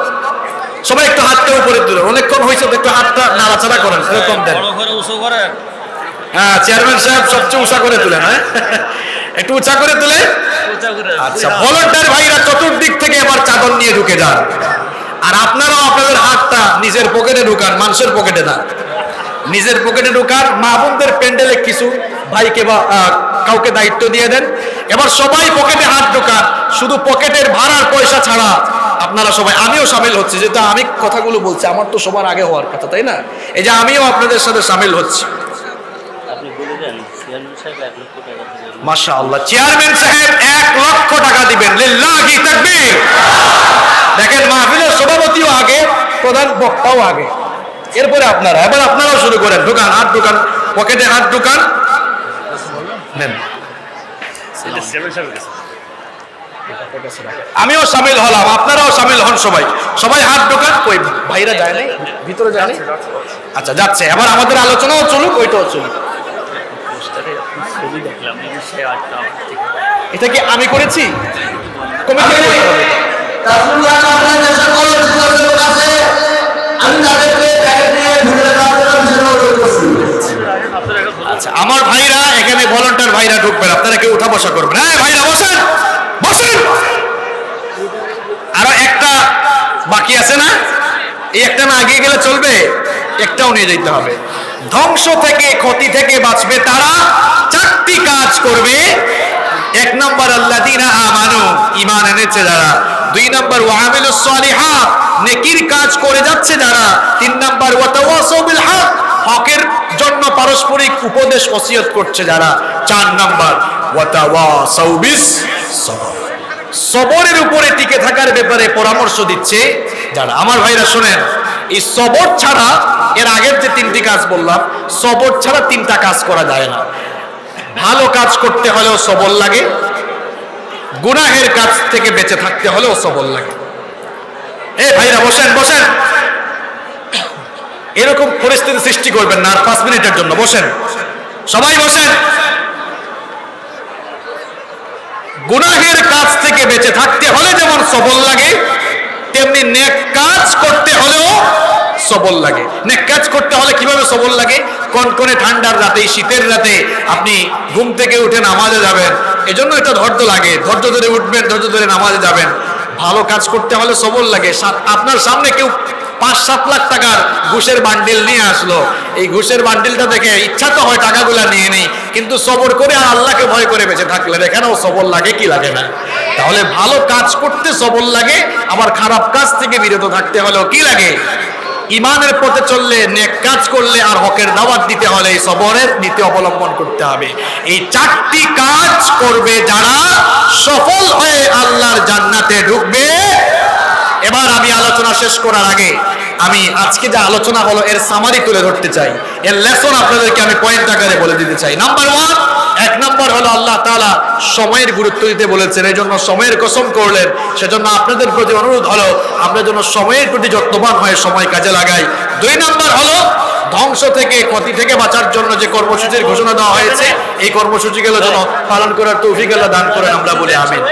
সবাই একটু হাতটা উপরে তুলেন। অনেকক্ষণ হয়েছে তো, একটু হাতটা নাড়াচাড়া করেন, এরকম দেন। হ্যাঁ, চেয়ারম্যান সাহেব সবচেয়ে উঁচা করে তুলেন। হ্যাঁ, একটু উঁচা করে তুলে। আচ্ছা, ভলান্টিয়ার ভাইরা চতুর্দিক থেকে এবার চাদর নিয়ে ঢুকে যান। আর আপনারাও আপনাদের হাতটা নিজের পকেটে ঢুকান, মানুষের পকেটে না, নিজের পকেটে ঢুকান। মা বোনদের প্যান্ডেলে কিছু ভাইকে বা কাউকে দায়িত্ব দিয়ে দেন। এবার সবাই পকেটে হাত ঢুকান, শুধু পকেটের ভাড়ার পয়সা ছাড়া আপনারা সবাই। আমিও সামিল হচ্ছি, যেটা আমি কথাগুলো বলছি, আমার তো সবার আগে হওয়ার কথা, তাই না? এই যে আমিও আপনাদের সাথে সামিল হচ্ছি। মাশাআল্লাহ, চেয়ারম্যান সাহেব 1 লক্ষ টাকা দিবেন। লিল্লাহি তাকবীর। দেখেন, মাহফিলের সভাপতিও আগে, প্রধান বক্তাও আগে, এরপরে আপনারা। এবার আপনারাও শুরু করেন, ঢুকান, হাত ঢুকান, পকেটে হাত ঢুকান, নেন। আমিও সামিল হলাম, আপনারাও সামিল হন, সবাই সবাই হাত ঢোকান। ওই ভাইরা যায় নাই, ভিতরে যায় নাই? আচ্ছা, যাচ্ছে। এবার আমাদের আলোচনাও চলুক, ওইটাও চলুক। এটা কি আমি করেছি? আচ্ছা, আমার ভাইরা এখানে ভলান্টিয়ার ভাইরা ঢুকবেন, আপনারা কেউ উঠা বসা করবেন। হ্যাঁ ভাইরা, বসেন বসেন। আরো একটা বাকি আছে না? এই একটা না আগে গেলে চলবে, একটাও নিয়ে যেতে হবে। ধ্বংস থেকে, ক্ষতি থেকে বাঁচবে তারা 4টি কাজ করবে। 1 নম্বর আল্লাযীনা আমানু, ঈমান এনেছে যারা। 2 নম্বর ওয়া আমিলুস সালিহাত, নেকির কাজ করে যাচ্ছে যারা। 3 নম্বর ওয়া তাওয়াসাউ বিল হক, হকের জন্য পারস্পরিক উপদেশ ওসিয়ত করছে যারা। 4 নম্বর ওয়া তাওয়াসাউ বিস সবর, সবরের উপরে টিকে থাকার ব্যাপারে পরামর্শ দিচ্ছে যারা। আমার ভাইরা শোনেন, এই সবর ছাড়া, এর আগের যে 3টি কাজ বললাম, সবর ছাড়া 3টা কাজ করা যায় না। ভালো কাজ করতে হলেও সবর লাগে, গুনাহের কাজ থেকে বেঁচে থাকতে হলেও সবর লাগে। এই ভাইরা বসেন বসেন, এরকম পরিস্থিতি সৃষ্টি করবেন না আর 5 মিনিটের জন্য। বসেন, সবাই বসেন। গুনাহের কাজ থেকে বেঁচে থাকতে হলে যেমন সবল লাগে, তেমনি নেক কাজ করতে হলেও সবল লাগে। নেক কাজ করতে হলে কিভাবে সবল লাগে? কনকনে ঠান্ডার রাতে, শীতের রাতে আপনি ঘুম থেকে উঠে নামাজে যাবেন, এজন্য এটা ধৈর্য লাগে। ধৈর্য ধরে উঠবেন, ধৈর্য ধরে নামাজে যাবেন। ভালো কাজ করতে হলে সবল লাগে। আপনার সামনে কেউ 5-7 লাখ টাকার ঘুষের বান্ডিল নিয়ে আসলো, এই ঘুষের বান্ডিলটা দেখে ইচ্ছা তো হয় টাকাগুলা নিয়ে নেই, কিন্তু সবর করে আর আল্লাহকে ভয় করে বেঁচে থাকলে এখানেও সবল লাগে কি লাগে না? তাহলে ভালো কাজ করতে সবল লাগে, আবার খারাপ কাজ থেকে বিরত থাকতে হলেও কি লাগে? ইমানের পথে চললে, নেক কাজ করলে আর হকের দাওয়াত দিতে হলে এই সবরের নীতি অবলম্বন করতে হবে। এই 4টি কাজ করবে যারা, সফল হয়ে আল্লাহর জান্নাতে ঢুকবে। এবার আমি আলোচনা শেষ করার আগে আমি আজকে যে আলোচনা হলো এর সামারি তুলে ধরতে চাই, এর লেসন আপনাদেরকে আমি পয়েন্ট আকারে বলে দিতে চাই। নাম্বার 1, 1 নম্বর হলো আল্লাহ তাআলা সময়ের গুরুত্ব দিতে বলেছেন, এই জন্য সময়ের কসম করলেন। সেজন্য আপনাদের প্রতি অনুরোধ হলো আমরা যেন সময়ের প্রতি যত্নবান হয়ে সময় কাজে লাগাই। 2 নম্বর হলো ধ্বংস থেকে, ক্ষতি থেকে বাঁচার জন্য যে কর্মসূচির ঘোষণা দেওয়া হয়েছে, এই কর্মসূচিগুলো যেন পালন করার তৌফিক আল্লাহ দান করেন, আমরা বলি আমিন।